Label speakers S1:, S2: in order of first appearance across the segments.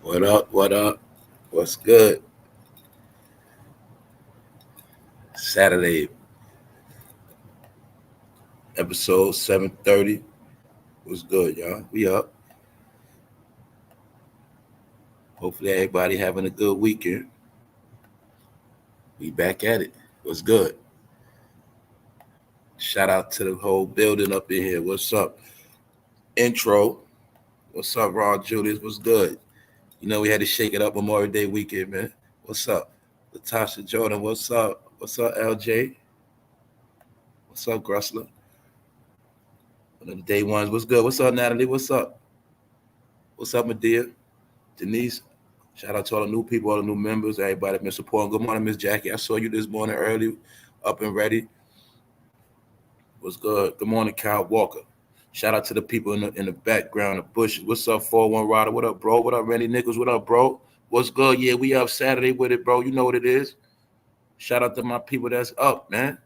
S1: What up? What up? What's good? Saturday, episode 7:30. What's good, y'all? We up. Hopefully everybody having a good weekend. We back at it. What's good? Shout out to the whole building up in here. What's up? Intro. What's up, Raw Julius? What's good? You know we had to shake it up Memorial Day weekend, man. What's up? Latasha Jordan, what's up? What's up, LJ? What's up, Gressler? One of the day ones. What's good? What's up, Natalie? What's up? What's up, Medea? Denise? Shout out to all the new people, all the new members, everybody that been supporting. Good morning, Miss Jackie. I saw you this morning early, up and ready. What's good? Good morning, Kyle Walker. Shout out to the people in the background, the bush. What's up, 4-1 Rider? What up, bro? What up, Randy Nichols? What up, bro? What's good? Yeah, we up Saturday with it, bro. You know what it is. Shout out to my people that's up, man.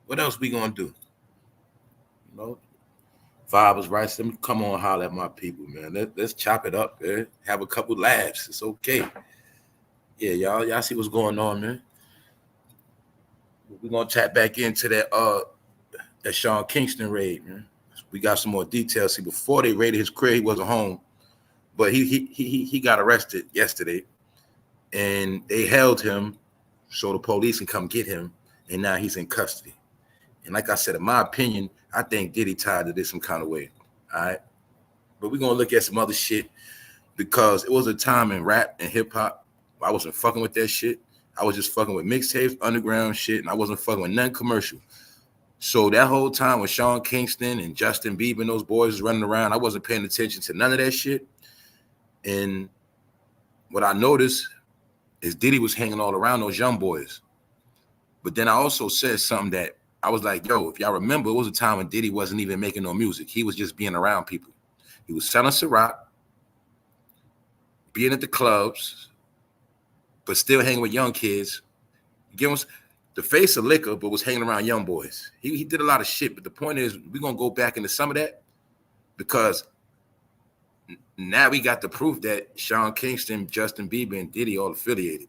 S1: What else we gonna do? You know, Vibe was right. So come on, holler at my people, man. Let's chop it up, man. Have a couple laughs. It's okay. Yeah, y'all see what's going on, man. We're gonna tap back into that Sean Kingston raid, man. We got some more details. See, before they raided his crib, he wasn't home, but he got arrested yesterday, and they held him so the police can come get him, and now he's in custody. And like I said, in my opinion, I think Diddy tied to this some kind of way. All right, but we're gonna look at some other shit because it was a time in rap and hip hop I wasn't fucking with that shit. I was just fucking with mixtapes, underground shit, and I wasn't fucking with none commercial. So that whole time with Sean Kingston and Justin Bieber and those boys running around, I wasn't paying attention to none of that shit. And what I noticed is Diddy was hanging all around those young boys. But then I also said something that I was like, yo, if y'all remember, it was a time when Diddy wasn't even making no music. He was just being around people. He was selling Siroc, being at the clubs, but still hanging with young kids. Give us the face of liquor, but was hanging around young boys. He did a lot of shit, but the point is, we're going to go back into some of that because now we got the proof that Sean Kingston, Justin Bieber, and Diddy all affiliated.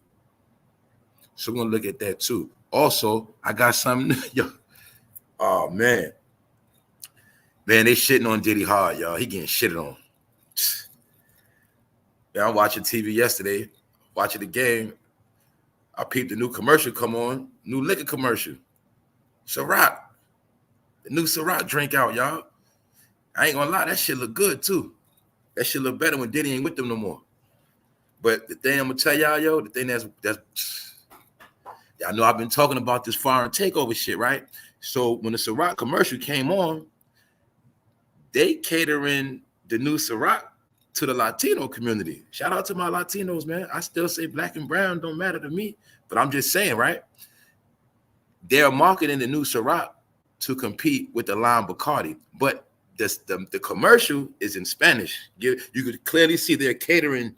S1: So we're going to look at that too. Also, I got something. Yo, oh, man. Man, they shitting on Diddy hard, y'all. He getting shitted on. Yeah, I'm watching TV yesterday, watching the game. I peeped the new commercial come on, new liquor commercial. Siroc. The new Ciroc drink out, y'all. I ain't gonna lie, that shit look good too. That shit look better when Diddy ain't with them no more. But the thing I'm gonna tell y'all, yo, the thing that's y'all know I've been talking about this foreign takeover shit, right? So when the Ciroc commercial came on, they catering the new Ciroc to the Latino community. Shout out to my Latinos, man. I still say black and brown don't matter to me, but I'm just saying, right? They're marketing the new Ciroc to compete with the lime Bacardi, but the commercial is in Spanish. You could clearly see they're catering.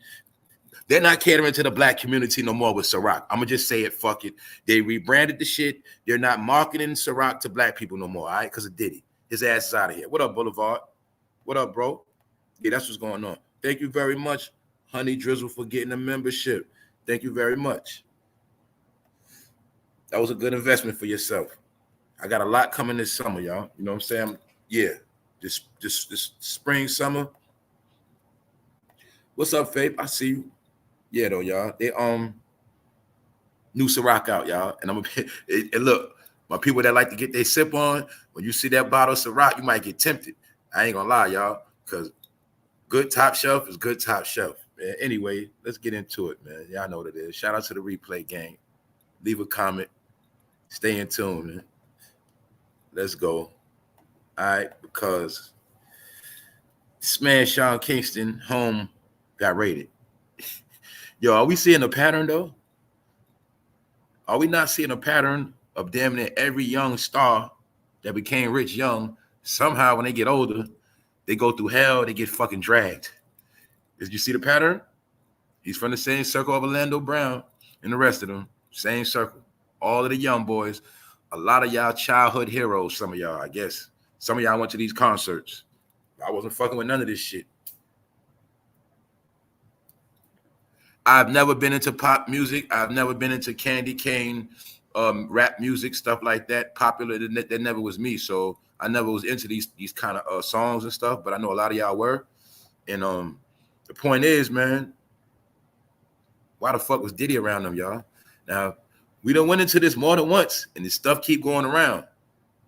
S1: They're not catering to the black community no more with Ciroc. I'm gonna just say it. Fuck it. They rebranded the shit. They're not marketing Ciroc to black people no more. All right, because of Diddy. His ass is out of here. What up, Boulevard? What up, bro? Yeah, that's what's going on. Thank you very much, Honey Drizzle, for getting a membership. Thank you very much. That was a good investment for yourself. I got a lot coming this summer, y'all. You know what I'm saying? Yeah, this spring, summer. What's up, Faith? I see you. Yeah, though, y'all. They new Ciroc out, y'all. And I'm gonna and look, my people that like to get their sip on, when you see that bottle of Ciroc, you might get tempted. I ain't gonna lie, y'all, because good top shelf is good top shelf. Man. Anyway, let's get into it, man. Y'all know what it is. Shout out to the replay gang. Leave a comment. Stay in tune, man. Let's go. All right, because this man Sean Kingston home got raided. Yo, are we seeing a pattern though? Are we not seeing a pattern of damn near every young star that became rich young? Somehow, when they get older, they go through hell. They get fucking dragged. Did you see the pattern? He's from the same circle of Orlando Brown and the rest of them. Same circle. All of the young boys. A lot of y'all childhood heroes. Some of y'all, I guess. Some of y'all went to these concerts. I wasn't fucking with none of this shit. I've never been into pop music. I've never been into candy cane, rap music, stuff like that. Popular, that never was me. So I never was into these kind of songs and stuff. But I know a lot of y'all were. And the point is, man, why the fuck was Diddy around them, y'all? Now, we done went into this more than once, and this stuff keep going around.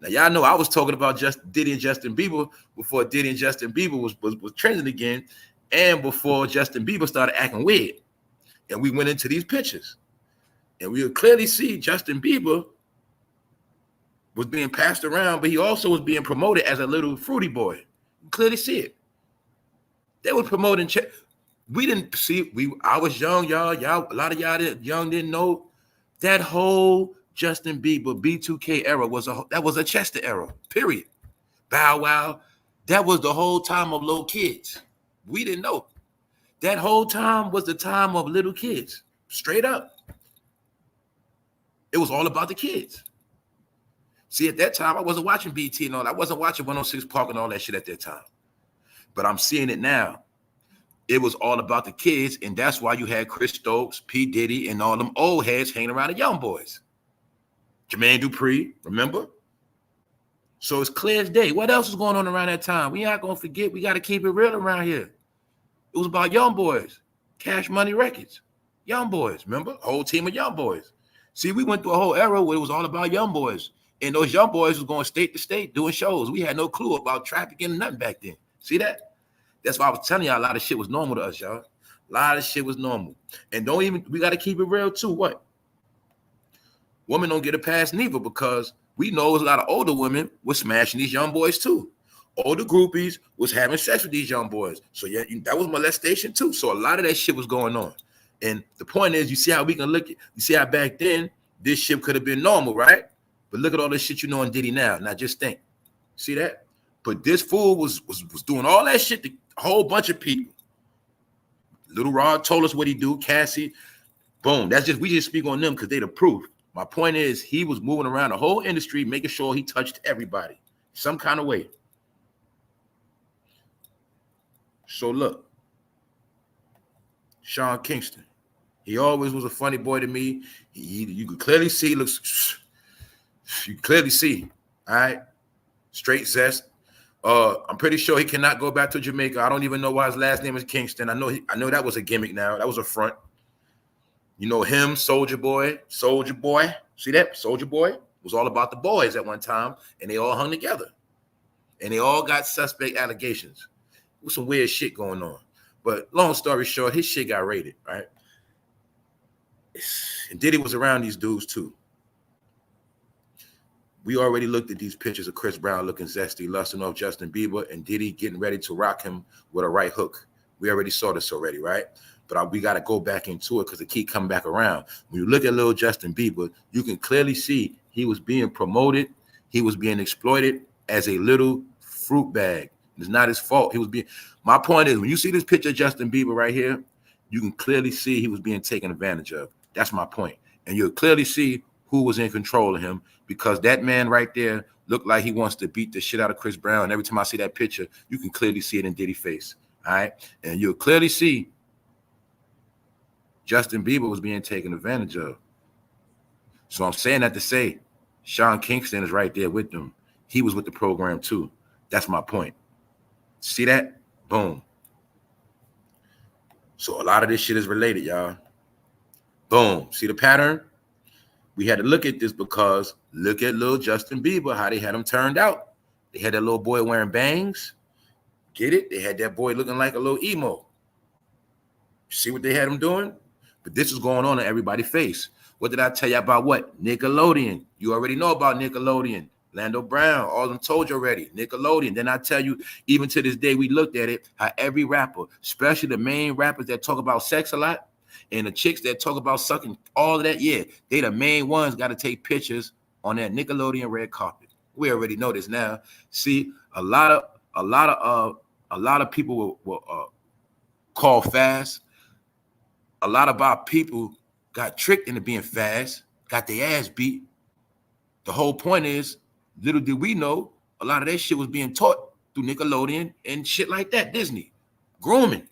S1: Now, y'all know I was talking about Diddy and Justin Bieber before Diddy and Justin Bieber was trending again, and before Justin Bieber started acting weird. And we went into these pictures, and we could clearly see Justin Bieber was being passed around, but he also was being promoted as a little fruity boy. You clearly see it. They were promoting. We didn't see. I was young, y'all. A lot of y'all young didn't know that whole Justin Bieber B2K era was a Chester era. Period. Bow Wow. That was the whole time of little kids. We didn't know. That whole time was the time of little kids. Straight up. It was all about the kids. See, at that time, I wasn't watching BT and all that. I wasn't watching 106 Park and all that shit at that time. But I'm seeing it now. It was all about the kids, and that's why you had Chris Stokes, P. Diddy, and all them old heads hanging around the young boys. Jermaine Dupri, remember? So it's clear as day. What else was going on around that time? We not going to forget. We got to keep it real around here. It was about young boys, Cash Money Records, young boys, remember? A whole team of young boys. See, we went through a whole era where it was all about young boys, and those young boys was going state to state doing shows. We had no clue about trafficking and nothing back then. See that? That's why I was telling y'all a lot of shit was normal to us, y'all. A lot of shit was normal. And we got to keep it real too. What? Women don't get a pass neither, because we know a lot of older women were smashing these young boys too. Older groupies was having sex with these young boys. So yeah, that was molestation too. So a lot of that shit was going on. And the point is, you see how we can look at, you see how back then this shit could have been normal, right? But look at all this shit you know in Diddy now. Now just think. See that? But this fool was doing all that shit to a whole bunch of people. Little Rod told us what he do. Cassie, boom. We just speak on them because they the proof. My point is, he was moving around the whole industry, making sure he touched everybody some kind of way. So look, Sean Kingston, he always was a funny boy to me. You could clearly see, you clearly see, all right, straight zest. I'm pretty sure he cannot go back to Jamaica. I don't even know why his last name is Kingston. I know that was a gimmick now. That was a front. You know him, Soldier Boy. See that? Soldier Boy was all about the boys at one time, and they all hung together. And they all got suspect allegations. With some weird shit going on. But long story short, his shit got raided, right? And Diddy was around these dudes too. We already looked at these pictures of Chris Brown looking zesty, lusting off Justin Bieber, and Diddy getting ready to rock him with a right hook. We already saw this already, right? But we got to go back into it because it keep coming back around. When you look at little Justin Bieber, you can clearly see he was being promoted. He was being exploited as a little fruit bag. It's not his fault. My point is, when you see this picture of Justin Bieber right here, you can clearly see he was being taken advantage of. That's my point. And you'll clearly see who was in control of him, because that man right there looked like he wants to beat the shit out of Chris Brown. Every time I see that picture, you can clearly see it in Diddy's face. All right. And you'll clearly see Justin Bieber was being taken advantage of. So I'm saying that to say Sean Kingston is right there with them. He was with the program too. That's my point. See that? Boom. So a lot of this shit is related, y'all. Boom. See the pattern? We had to look at this because look at little Justin Bieber, how they had him turned out. They had that little boy wearing bangs. Get it? They had that boy looking like a little emo. See what they had him doing? But this was going on in everybody's face. What did I tell you about what? Nickelodeon. You already know about Nickelodeon. Lando Brown, all of them told you already. Nickelodeon. Then I tell you, even to this day, we looked at it, how every rapper, especially the main rappers that talk about sex a lot, and the chicks that talk about sucking, all of that, yeah, they the main ones got to take pictures on that Nickelodeon red carpet. We already know this now. See, a lot of people will call fast. A lot of our people got tricked into being fast, got their ass beat. The whole point is, little did we know, a lot of that shit was being taught through Nickelodeon and shit like that, Disney. Grooming.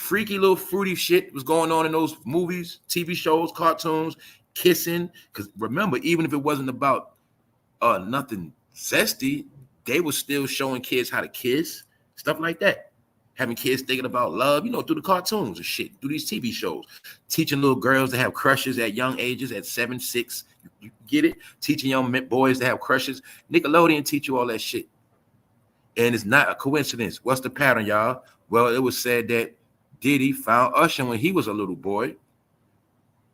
S1: freaky little fruity shit was going on in those movies, TV shows, cartoons, kissing. Because remember, even if it wasn't about nothing zesty, they were still showing kids how to kiss, stuff like that. Having kids thinking about love, through the cartoons and shit, through these TV shows. Teaching little girls to have crushes at young ages, at 7, 6. You get it? Teaching young boys to have crushes. Nickelodeon teach you all that shit. And it's not a coincidence. What's the pattern, y'all? Well, it was said that Diddy found Usher when he was a little boy.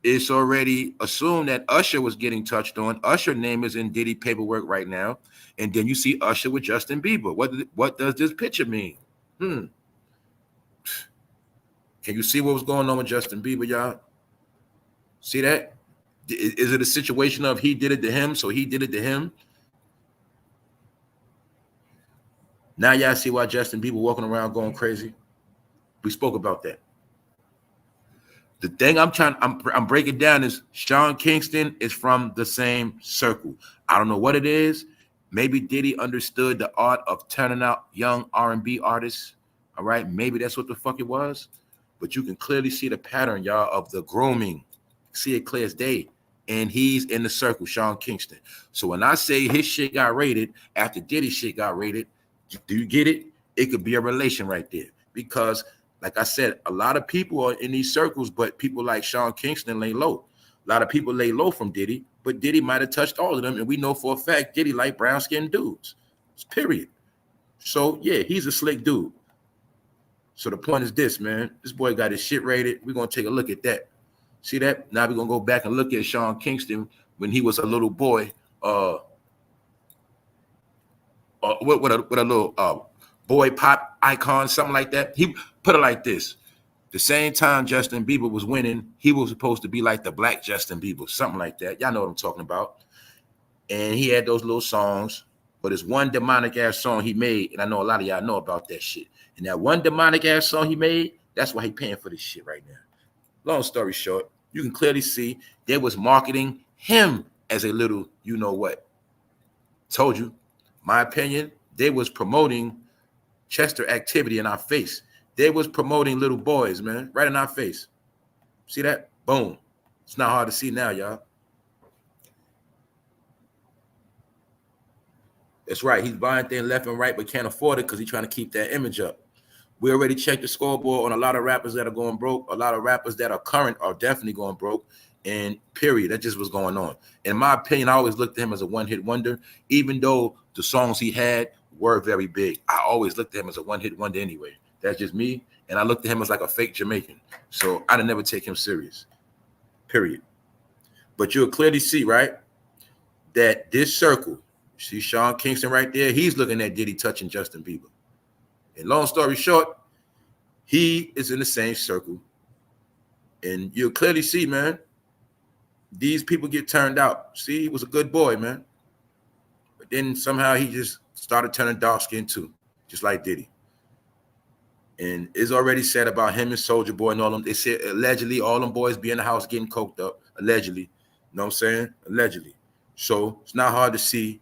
S1: It's already assumed that Usher was getting touched on. Usher's name is in Diddy paperwork right now. And then you see Usher with Justin Bieber. What does this picture mean? Can you see what was going on with Justin Bieber, y'all? See that? Is it a situation of he did it to him, so he did it to him? Now y'all see why Justin Bieber walking around going crazy? We spoke about that. The thing I'm breaking down is Sean Kingston is from the same circle. I don't know what it is. Maybe Diddy understood the art of turning out young R&B artists. All right, maybe that's what the fuck it was. But you can clearly see the pattern, y'all, of the grooming. See it clear as day. And he's in the circle, Sean Kingston. So when I say his shit got rated after Diddy shit got rated, do you get it? It could be a relation right there. Because, like I said, a lot of people are in these circles, but people like Sean Kingston lay low. A lot of people lay low from Diddy, but Diddy might have touched all of them. And we know for a fact Diddy like brown-skinned dudes. Period. So, yeah, he's a slick dude. So the point is this, man. This boy got his shit rated. We're going to take a look at that. See that? Now we're going to go back and look at Sean Kingston when he was a little boy. With a little boy pop icon, something like that. He put it like this. The same time Justin Bieber was winning, he was supposed to be like the black Justin Bieber, something like that. Y'all know what I'm talking about. And he had those little songs, but it's one demonic ass song he made, and I know a lot of y'all know about that shit. And that one demonic ass song he made, that's why he paying for this shit right now. Long story short, you can clearly see they was marketing him as a little, you know what. Told you, my opinion, they was promoting Chester activity in our face. They was promoting little boys, man, right in our face. See that? Boom. It's not hard to see now, y'all. That's right. He's buying things left and right, but can't afford it because he's trying to keep that image up. We already checked the scoreboard on a lot of rappers that are going broke. A lot of rappers that are current are definitely going broke. And period. That just was going on. In my opinion, I always looked at him as a one-hit wonder, even though the songs he had were very big. I always looked at him as a one-hit wonder anyway. That's just me. And I looked at him as like a fake Jamaican. So I'd never take him serious. Period. But you'll clearly see, right, that this circle, see Sean Kingston right there, he's looking at Diddy touching Justin Bieber. And long story short, he is in the same circle. And you'll clearly see, man, these people get turned out. See, he was a good boy, man. But then somehow he just started turning dark skin too, just like Diddy. And it's already said about him and Soulja Boy and all them. They said allegedly all them boys be in the house getting coked up. Allegedly. You know what I'm saying? Allegedly. So it's not hard to see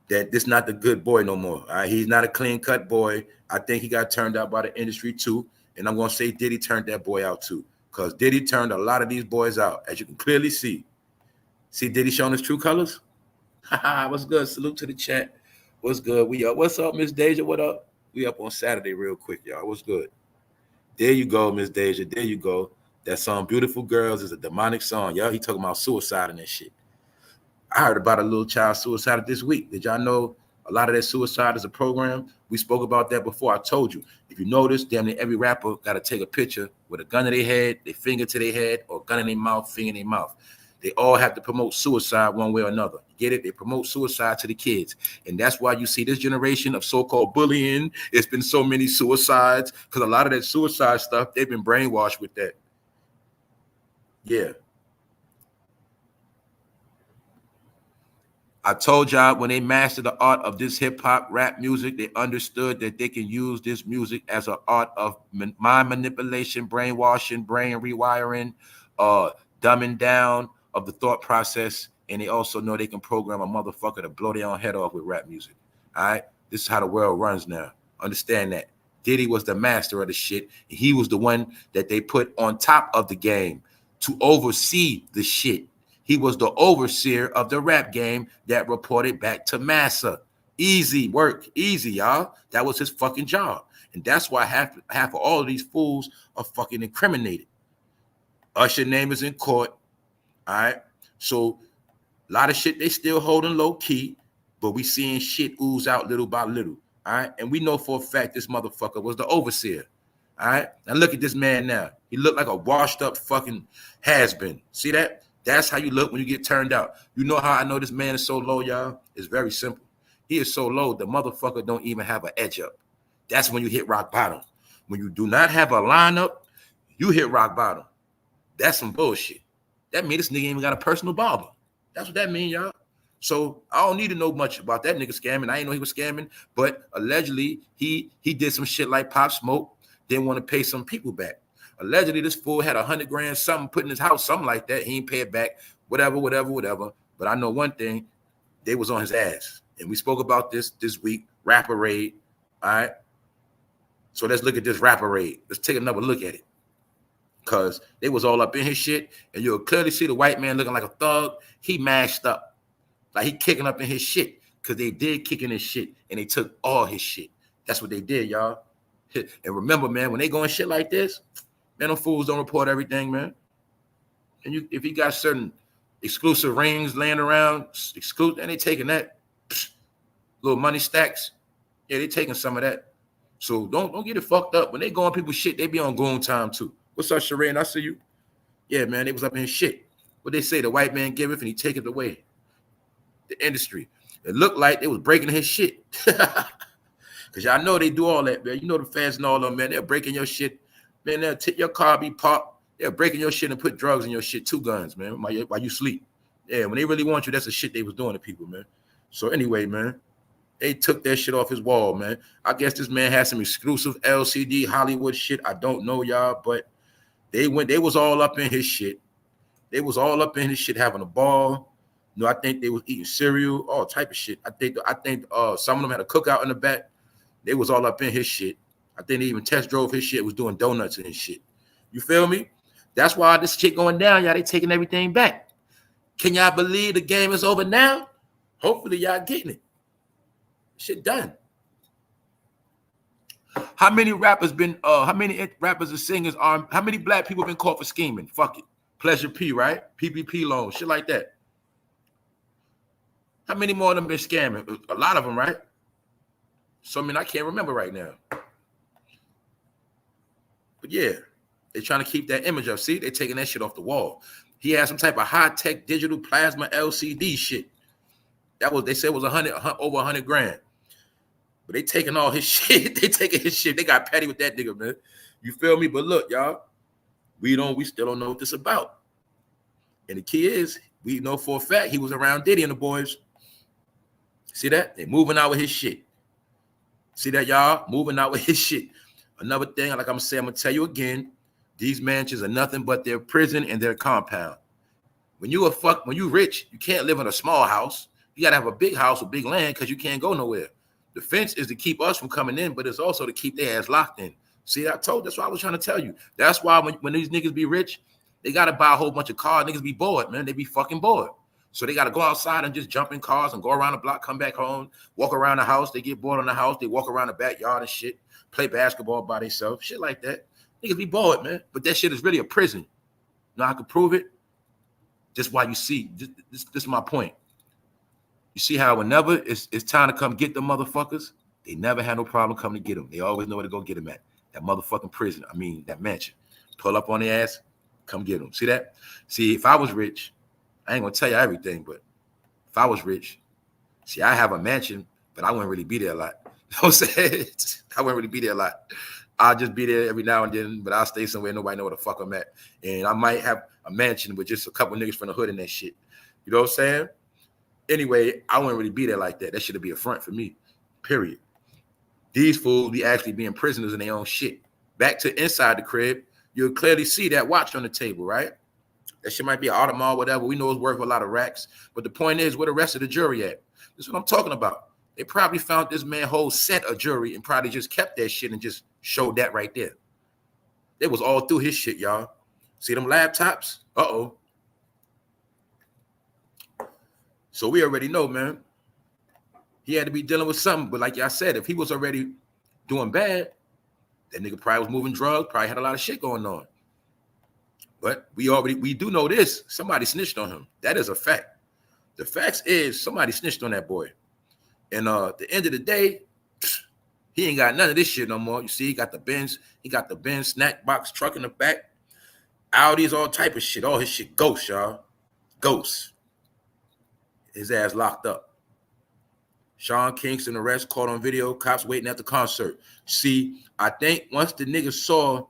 S1: that this not the good boy no more. All right? He's not a clean-cut boy. I think he got turned out by the industry too. And I'm going to say Diddy turned that boy out too. Because Diddy turned a lot of these boys out, as you can clearly see. See Diddy showing his true colors? What's good? Salute to the chat. What's good? We up. What's up, Miss Deja? What up? We up on Saturday real quick, y'all. What's good? There you go, Miss Deja. There you go. That song, Beautiful Girls, is a demonic song. Y'all, he talking about suicide and that shit. I heard about a little child suicide this week. Did y'all know a lot of that suicide is a program? We spoke about that before. I told you. If you notice, damn near every rapper got to take a picture with a gun to their head, their finger to their head, or gun in their mouth, finger in their mouth. They all have to promote suicide one way or another. Get it? They promote suicide to the kids. And that's why you see this generation of so-called bullying. It's been so many suicides because a lot of that suicide stuff, they've been brainwashed with that. Yeah. I told y'all when they mastered the art of this hip-hop rap music, they understood that they can use this music as an art of mind manipulation, brainwashing, brain rewiring, dumbing down of the thought process. And they also know they can program a motherfucker to blow their own head off with rap music. All right? This is how the world runs now. Understand that. Diddy was the master of the shit. He was the one that they put on top of the game to oversee the shit. He was the overseer of the rap game that reported back to Massa. Easy work, easy, y'all. That was his fucking job. And that's why half of all of these fools are fucking incriminated. Usher name is in court. All right. So a lot of shit they still holding low key, but we seeing shit ooze out little by little. All right. And we know for a fact this motherfucker was the overseer. All right. Now look at this man now. He looked like a washed up fucking has-been. See that? That's how you look when you get turned out. You know how I know this man is so low, y'all? It's very simple. He is so low, the motherfucker don't even have an edge up. That's when you hit rock bottom. When you do not have a lineup, you hit rock bottom. That's some bullshit. That means this nigga ain't even got a personal barber. That's what that means, y'all. So I don't need to know much about that nigga scamming. I didn't know he was scamming, but allegedly he did some shit like Pop Smoke, didn't want to pay some people back. Allegedly, this fool had $100 grand, something put in his house, something like that. He ain't pay it back, whatever. But I know one thing, they was on his ass. And we spoke about this week, Rapper Raid, all right? So let's look at this Rapper Raid. Let's take another look at it. Because they was all up in his shit, and you'll clearly see the white man looking like a thug. He mashed up. Like he kicking up in his shit, because they did kick in his shit, and they took all his shit. That's what they did, y'all. And remember, man, when they go in shit like this, man, them fools don't report everything, man. And if you got certain exclusive rings laying around, and they taking that, little money stacks, yeah, they taking some of that. So don't get it fucked up. When they go on people's shit, they be on goon time too. What's up, Shereen? I see you. Yeah, man, they was up in his shit. What they say, the white man giveth and he taketh away. The industry. It looked like they was breaking his shit. Because y'all know they do all that, man. You know the fans and all of them, man. They're breaking your shit. Man, they'll take your car, be popped. They're breaking your shit and put drugs in your shit, 2 guns, man, while you sleep. Yeah, when they really want you, that's the shit they was doing to people, man. So anyway, man, they took that shit off his wall, man. I guess this man had some exclusive LCD Hollywood shit. I don't know, y'all, but they was all up in his shit. They was all up in his shit having a ball. You know, I think they was eating cereal, all type of shit. I think some of them had a cookout in the back. They was all up in his shit. I think they even test drove his shit, was doing donuts and his shit. You feel me? That's why this shit going down, y'all. They taking everything back. Can y'all believe the game is over now? Hopefully y'all getting it. Shit done. How many rappers and singers are, how many black people been caught for scheming? Fuck it. Pleasure P, right? PPP loans, shit like that. How many more of them been scamming? A lot of them, right? So, I mean, I can't remember right now. But yeah, they're trying to keep that image up. See, they're taking that shit off the wall. He had some type of high-tech digital plasma LCD shit. That was, they said was over 100 grand. But they taking all his shit. They taking his shit. They got petty with that nigga, man. You feel me? But look, y'all, we still don't know what this about. And the key is, we know for a fact he was around Diddy and the boys. See that? They moving out with his shit. See that, y'all? Moving out with his shit. Another thing, like I'm gonna tell you again, these mansions are nothing but their prison and their compound. When you rich, you can't live in a small house. You gotta have a big house with big land because you can't go nowhere. The fence is to keep us from coming in, but it's also to keep their ass locked in. See, that's what I was trying to tell you. That's why when these niggas be rich, they gotta buy a whole bunch of cars. Niggas be bored, man. They be fucking bored. So they got to go outside and just jump in cars and go around the block, come back home, walk around the house. They get bored on the house. They walk around the backyard and shit, play basketball by themselves, shit like that. Niggas be bored, man. But that shit is really a prison. Now I can prove it. Just why you see, this is my point. You see how whenever it's time to come get them motherfuckers, they never had no problem coming to get them. They always know where to go get them at. That motherfucking prison. I mean, that mansion. Pull up on their ass, come get them. See that? See, if I was rich, I ain't gonna tell you everything, but if I was rich, see, I have a mansion, but I wouldn't really be there a lot. You know what I'm saying? I wouldn't really be there a lot. I'll just be there every now and then, but I'll stay somewhere nobody know where the fuck I'm at. And I might have a mansion with just a couple niggas from the hood and that shit. You know what I'm saying? Anyway, I wouldn't really be there like that. That should be a front for me, period. These fools be actually being prisoners in their own shit. Back to inside the crib, you'll clearly see that watch on the table, right? That shit might be an Audemars, whatever. We know it's worth a lot of racks. But the point is, where the rest of the jury at? This is what I'm talking about. They probably found this man whole set of jewelry and probably just kept that shit and just showed that right there. It was all through his shit, y'all. See them laptops? Uh-oh. So we already know, man. He had to be dealing with something. But like y'all said, if he was already doing bad, that nigga probably was moving drugs, probably had a lot of shit going on. But we do know this. Somebody snitched on him. That is a fact. The facts is somebody snitched on that boy. And at the end of the day, he ain't got none of this shit no more. You see, he got the Benz snack box truck in the back. Audis, all type of shit. All his shit ghost, y'all. Ghost. His ass locked up. Sean Kingston arrest, caught on video, cops waiting at the concert. See, I think once the nigga saw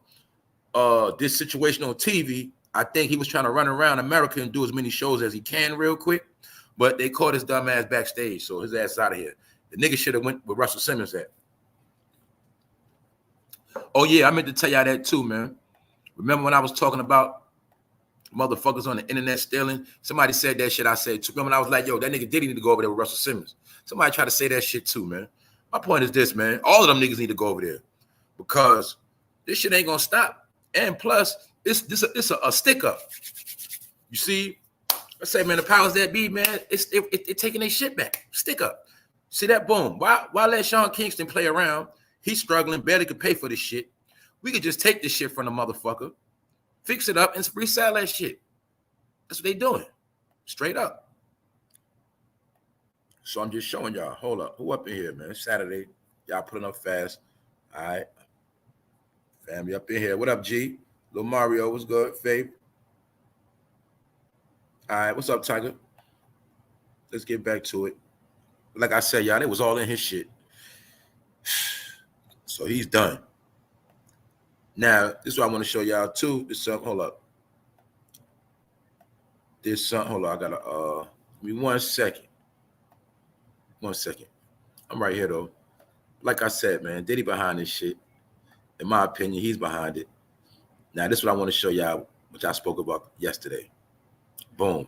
S1: this situation on TV, I think he was trying to run around America and do as many shows as he can real quick, but they caught his dumb ass backstage, so his ass out of here. The nigga should have went with Russell Simmons at. Oh yeah, I meant to tell y'all that too, man. Remember when I was talking about motherfuckers on the internet stealing? Somebody said that shit I said too. Remember when I was like, yo, that nigga Diddy need to go over there with Russell Simmons. Somebody tried to say that shit too, man. My point is this, man. All of them niggas need to go over there because this shit ain't gonna stop. And plus, it's a stick up. You see, I say, man, the powers that be, man, it's taking their shit back. Stick up. See that? Boom. Why let Sean Kingston play around? He's struggling, barely could pay for this shit. We could just take this shit from the motherfucker, fix it up, and resell that shit. That's what they doing. Straight up. So I'm just showing y'all. Hold up. Who up in here, man? It's Saturday. Y'all putting up fast. All right. Family up in here. What up, G? Lil Mario, what's good? Faith. All right. What's up, Tiger? Let's get back to it. Like I said, y'all, it was all in his shit. So he's done. Now, this is what I want to show y'all too. This something. Hold up. This something. Hold on. I gotta give me 1 second. 1 second. I'm right here though. Like I said, man, Diddy behind this shit. In my opinion, he's behind it. Now, this is what I want to show y'all, which I spoke about yesterday. Boom.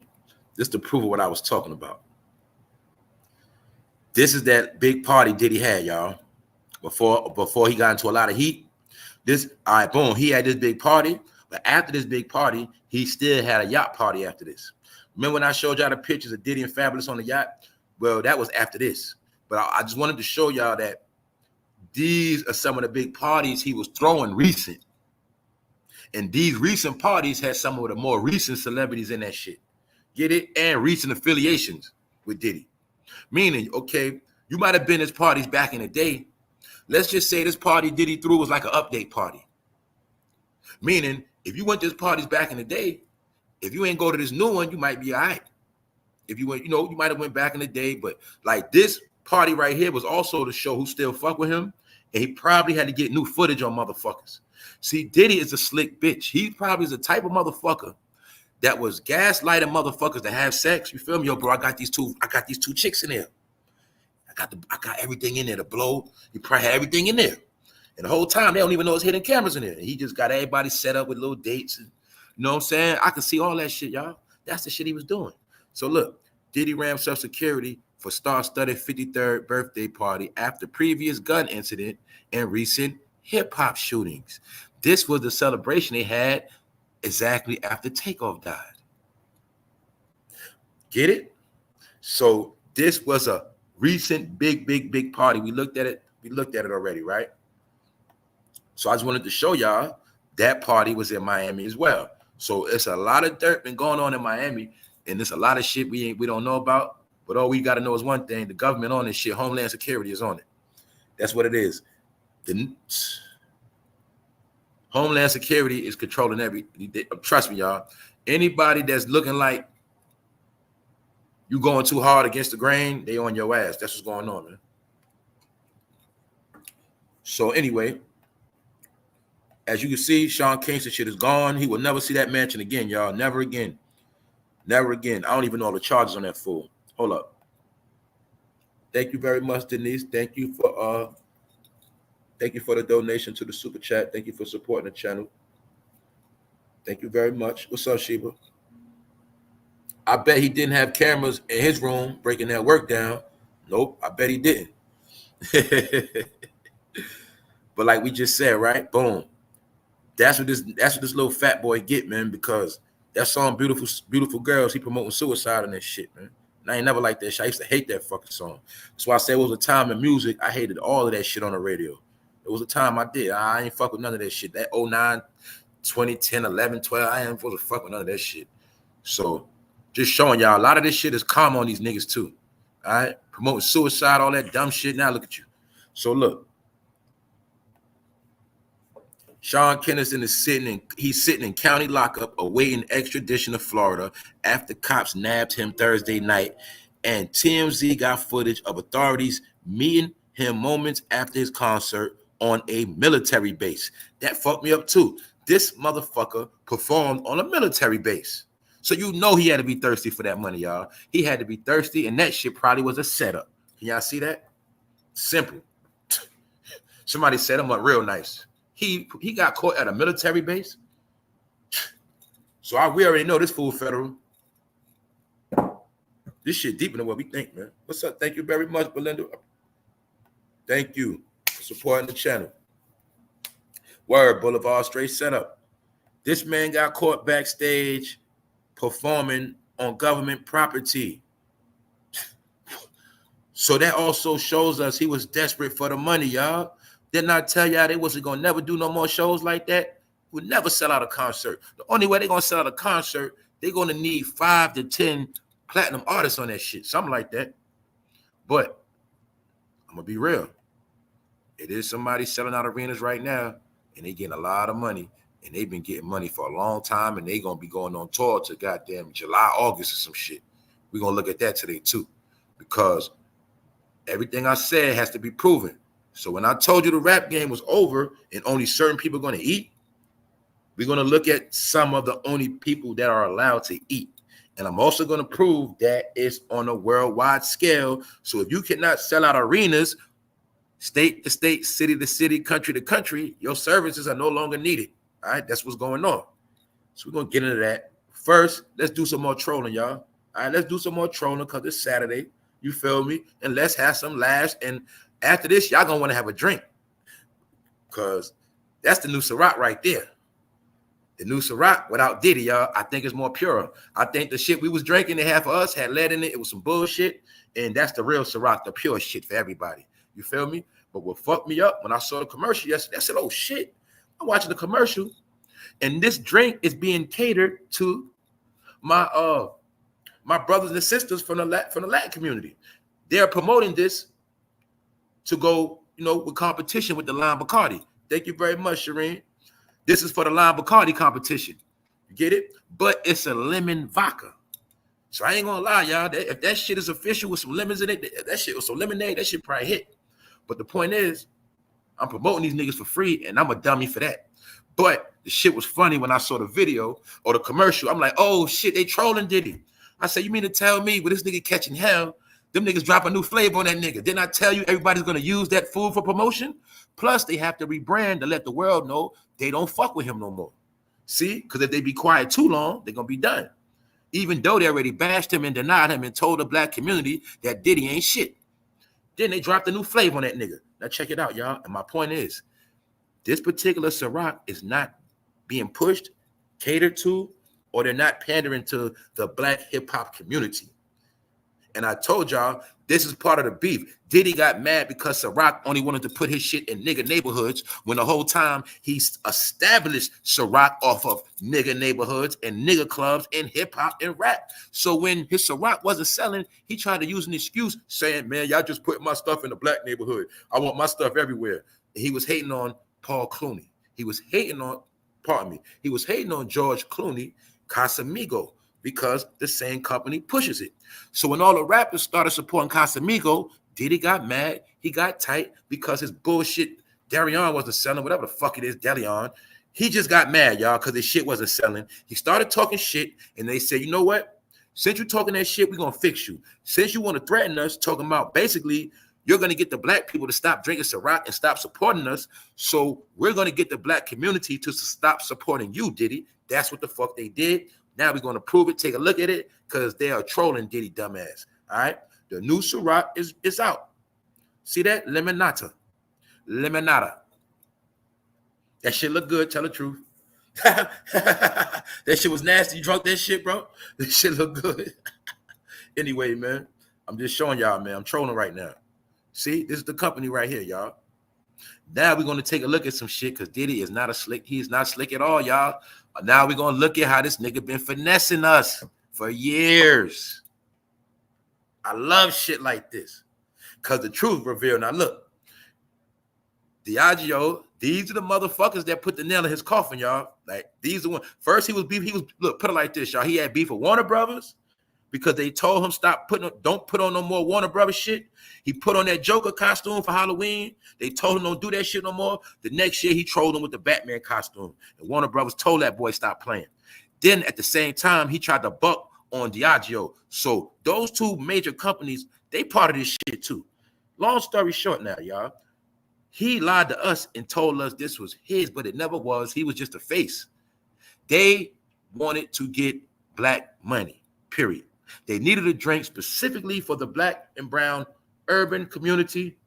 S1: This is the proof of what I was talking about. This is that big party Diddy had, y'all. Before he got into a lot of heat. All right, boom. He had this big party, but after this big party, he still had a yacht party after this. Remember when I showed y'all the pictures of Diddy and Fabulous on the yacht? Well, that was after this. But I just wanted to show y'all that these are some of the big parties he was throwing recent. And these recent parties had some of the more recent celebrities in that shit. Get it? And recent affiliations with Diddy. Meaning, okay, you might have been at parties back in the day. Let's just say this party Diddy threw was like an update party. Meaning, if you went to this parties back in the day, if you ain't go to this new one, you might be all right. If you went, you might have went back in the day, but like this party right here was also to show who still fuck with him, and he probably had to get new footage on motherfuckers. See, Diddy is a slick bitch. He probably is the type of motherfucker that was gaslighting motherfuckers to have sex. You feel me? Yo, bro, I got these two chicks in there. I got everything in there to blow. He probably had everything in there. And the whole time, they don't even know it's hidden cameras in there. And he just got everybody set up with little dates. And, you know what I'm saying? I can see all that shit, y'all. That's the shit he was doing. So look, Diddy ran Social Security for star-studded 53rd birthday party after previous gun incident and recent hip-hop shootings. This was the celebration they had exactly after Takeoff died. Get it? So this was a recent big party. We looked at it already, right? So I just wanted to show y'all that party was in Miami as well. So it's a lot of dirt been going on in Miami, and there's a lot of shit we don't know about. But all we got to know is one thing: the government on this shit. Homeland Security is on it. That's what it is. Homeland Security is controlling everything. Trust me, y'all. Anybody that's looking like you going too hard against the grain, they on your ass. That's what's going on, man. So anyway, as you can see, Sean Kingston shit is gone. He will never see that mansion again, y'all. Never again. Never again. I don't even know all the charges on that fool. Hold up. Thank you very much, Denise. Thank you for the donation to the super chat. Thank you for supporting the channel. Thank you very much. What's up, Sheba? I bet he didn't have cameras in his room breaking that work down. Nope, I bet he didn't. But like we just said, right? Boom. That's what this little fat boy get, man, because that song Beautiful Beautiful Girls, he promoting suicide and that shit, man. And I ain't never liked that shit. I used to hate that fucking song. That's why I said it was a time in music I hated all of that shit on the radio. It was a time I did. I ain't fuck with none of that shit. That 09, 2010, 11, 12, I ain't supposed to fuck with none of that shit. So just showing y'all a lot of this shit is common on these niggas too. All right? Promoting suicide, all that dumb shit. Now look at you. So look. Sean Kennison is sitting in county lockup awaiting extradition to Florida after cops nabbed him Thursday night, and TMZ got footage of authorities meeting him moments after his concert on a military base. That fucked me up too. This motherfucker performed on a military base. So you know he had to be thirsty for that money, y'all. He had to be thirsty, and that shit probably was a setup. Can y'all see that? Simple. Somebody set him up real nice. He got caught at a military base. So we already know this fool federal. This shit deeper than what we think, man. What's up? Thank you very much, Belinda. Thank you for supporting the channel. Word, Boulevard straight setup. This man got caught backstage performing on government property. So that also shows us he was desperate for the money, y'all. Didn't I tell y'all they wasn't gonna never do no more shows like that? Would never sell out a concert. The only way they're gonna sell out a concert, they're gonna need 5 to 10 platinum artists on that shit, something like that. But I'm gonna be real. It is somebody selling out arenas right now, and they getting a lot of money, and they've been getting money for a long time, and they gonna be going on tour to goddamn July, August, or some shit. We're gonna look at that today too, because everything I said has to be proven. So when I told you the rap game was over and only certain people are going to eat, we're going to look at some of the only people that are allowed to eat. And I'm also going to prove that it's on a worldwide scale. So if you cannot sell out arenas, state to state, city to city, country to country, your services are no longer needed. All right, that's what's going on. So we're going to get into that. First, let's do some more trolling, y'all. All right, let's do some more trolling because it's Saturday. You feel me? And let's have some laughs. And after this, y'all gonna want to have a drink, because that's the new Siroc right there. The new Siroc without Diddy, y'all, I think it's more pure. I think the shit we was drinking they had for us had lead in it. It was some bullshit, and that's the real Siroc, the pure shit for everybody. You feel me? But what fucked me up when I saw the commercial yesterday, I said, oh shit, I'm watching the commercial, and this drink is being catered to my brothers and sisters from the Latin community. They're promoting this to go, with competition with the Lime Bacardi. Thank you very much, Shireen. This is for the Lime Bacardi competition. You get it? But it's a lemon vodka. So I ain't gonna lie, y'all. If that shit is official with some lemons in it, that shit was some lemonade, that shit probably hit. But the point is, I'm promoting these niggas for free, and I'm a dummy for that. But the shit was funny when I saw the video or the commercial. I'm like, oh shit, they trolling Diddy. I said, you mean to tell me with this nigga catching hell, them niggas drop a new flavor on that nigga? Didn't I tell you everybody's going to use that food for promotion? Plus, they have to rebrand to let the world know they don't fuck with him no more. See? Because if they be quiet too long, they're going to be done. Even though they already bashed him and denied him and told the black community that Diddy ain't shit. Then they dropped a new flavor on that nigga. Now check it out, y'all. And my point is, this particular Siroc is not being pushed, catered to, or they're not pandering to the black hip-hop community. And I told y'all, this is part of the beef. Diddy got mad because Siroc only wanted to put his shit in nigga neighborhoods when the whole time he's established Siroc off of nigga neighborhoods and nigga clubs in hip-hop and rap. So when his Siroc wasn't selling, he tried to use an excuse saying, man, y'all just put my stuff in the black neighborhood. I want my stuff everywhere. And he was hating on Paul Clooney. He was hating on, he was hating on George Clooney, Casamigo, because the same company pushes it. So when all the rappers started supporting Casamigo, Diddy got mad. He got tight because his bullshit Darion wasn't selling, whatever the fuck it is, Darion. He just got mad, y'all, because his shit wasn't selling. He started talking shit, and they said, you know what? Since you're talking that shit, we're going to fix you. Since you want to threaten us, talking about basically you're going to get the black people to stop drinking Siroc and stop supporting us, so we're going to get the black community to stop supporting you, Diddy. That's what the fuck they did. Now we're going to prove it. Take a look at it, because they are trolling Diddy, dumbass. All right? The new Siroc is out. See that? Limonata. That shit look good, tell the truth. That shit was nasty. You drunk that shit, bro? That shit look good. Anyway, man, I'm just showing y'all, man. I'm trolling right now. See, this is the company right here, y'all. Now we're going to take a look at some shit because Diddy is not a slick. He's not slick at all, y'all. Now we're going to look at how this nigga been finessing us for years. I love shit like this because the truth revealed. Now, look, Diageo, these are the motherfuckers that put the nail in his coffin, y'all. Like, these are one. First, he was beef. Look, put it like this, y'all. He had beef with Warner Brothers because they told him don't put on no more Warner Brothers shit. He put on that Joker costume for Halloween. They told him don't do that shit no more. The next year, he trolled him with the Batman costume. And Warner Brothers told that boy stop playing. Then at the same time, he tried to buck on Diageo. So those two major companies, they part of this shit too. Long story short now, y'all. He lied to us and told us this was his, but it never was. He was just a face. They wanted to get black money, period. They needed a drink specifically for the black and brown urban community.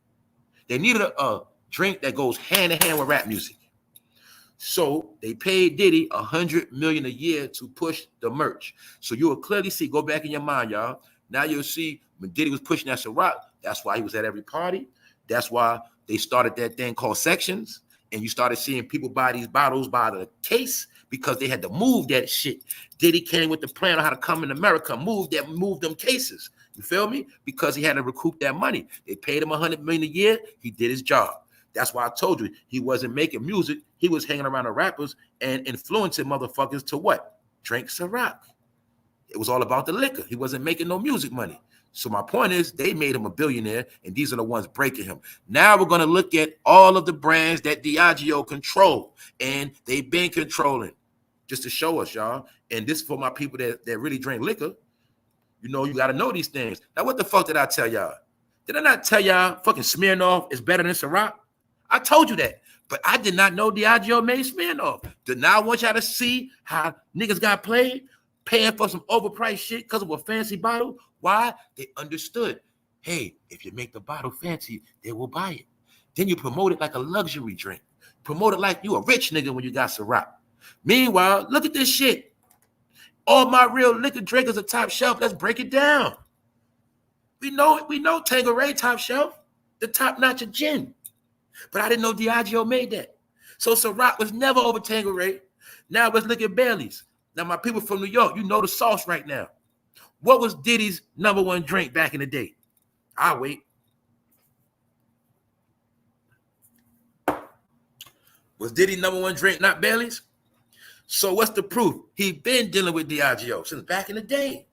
S1: They needed a drink that goes hand in hand with rap music. So they paid Diddy $100 million a year to push the merch. So you will clearly see, go back in your mind, y'all. Now you'll see when Diddy was pushing that Siroc, that's why he was at every party. That's why they started that thing called sections. And you started seeing people buy these bottles by the case because they had to move that shit. Diddy came with the plan on how to come in America, move them cases. You feel me? Because he had to recoup that money. They paid him $100 million a year. He did his job. That's why I told you he wasn't making music. He was hanging around the rappers and influencing motherfuckers to what? Drink Siroc. It was all about the liquor. He wasn't making no music money. So my point is they made him a billionaire, and these are the ones breaking him. Now we're going to look at all of the brands that Diageo control, and they've been controlling just to show us, y'all. And this is for my people that really drink liquor. You know, you got to know these things. Now, what the fuck did I tell y'all? Did I not tell y'all fucking Smirnoff is better than Siroc? I told you that, but I did not know Diageo made Smirnoff. Now I want y'all to see how niggas got played, paying for some overpriced shit because of a fancy bottle. Why? They understood. Hey, if you make the bottle fancy, they will buy it. Then you promote it like a luxury drink. Promote it like you a rich nigga when you got Siroc. Meanwhile, look at this shit. All my real liquor drinkers are top shelf. Let's break it down. We know Tanqueray top shelf, the top notch of gin. But I didn't know Diageo made that. So Siroc was never over Tanqueray. Now let's look at Bailey's. Now, my people from New York, you know the sauce right now. What was Diddy's number one drink back in the day? I'll wait. Was Diddy's number one drink not Bailey's? So what's the proof? He been dealing with Diageo since back in the day.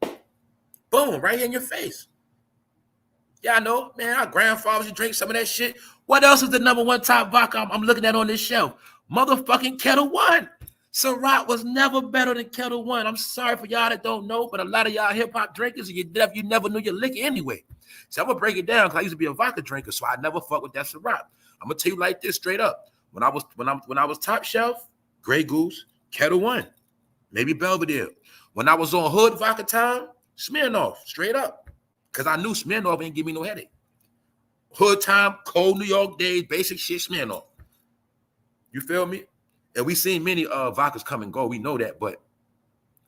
S1: Boom, right here in your face. Yeah, I know, man, our grandfathers used to drink some of that shit. What else is the number one top vodka I'm looking at on this shelf? Motherfucking Kettle One. Siroc was never better than Kettle One. I'm sorry for y'all that don't know, but a lot of y'all hip-hop drinkers, you never knew your liquor anyway. So I'm going to break it down because I used to be a vodka drinker, so I never fuck with that Siroc. I'm going to tell you like this straight up. When I was top shelf, Grey Goose, Kettle One, maybe Belvedere. When I was on hood vodka time, Smirnoff, straight up. Because I knew Smirnoff ain't give me no headache. Hood time, cold New York days, basic shit, Smirnoff. You feel me? And we seen many vodkas come and go. We know that, but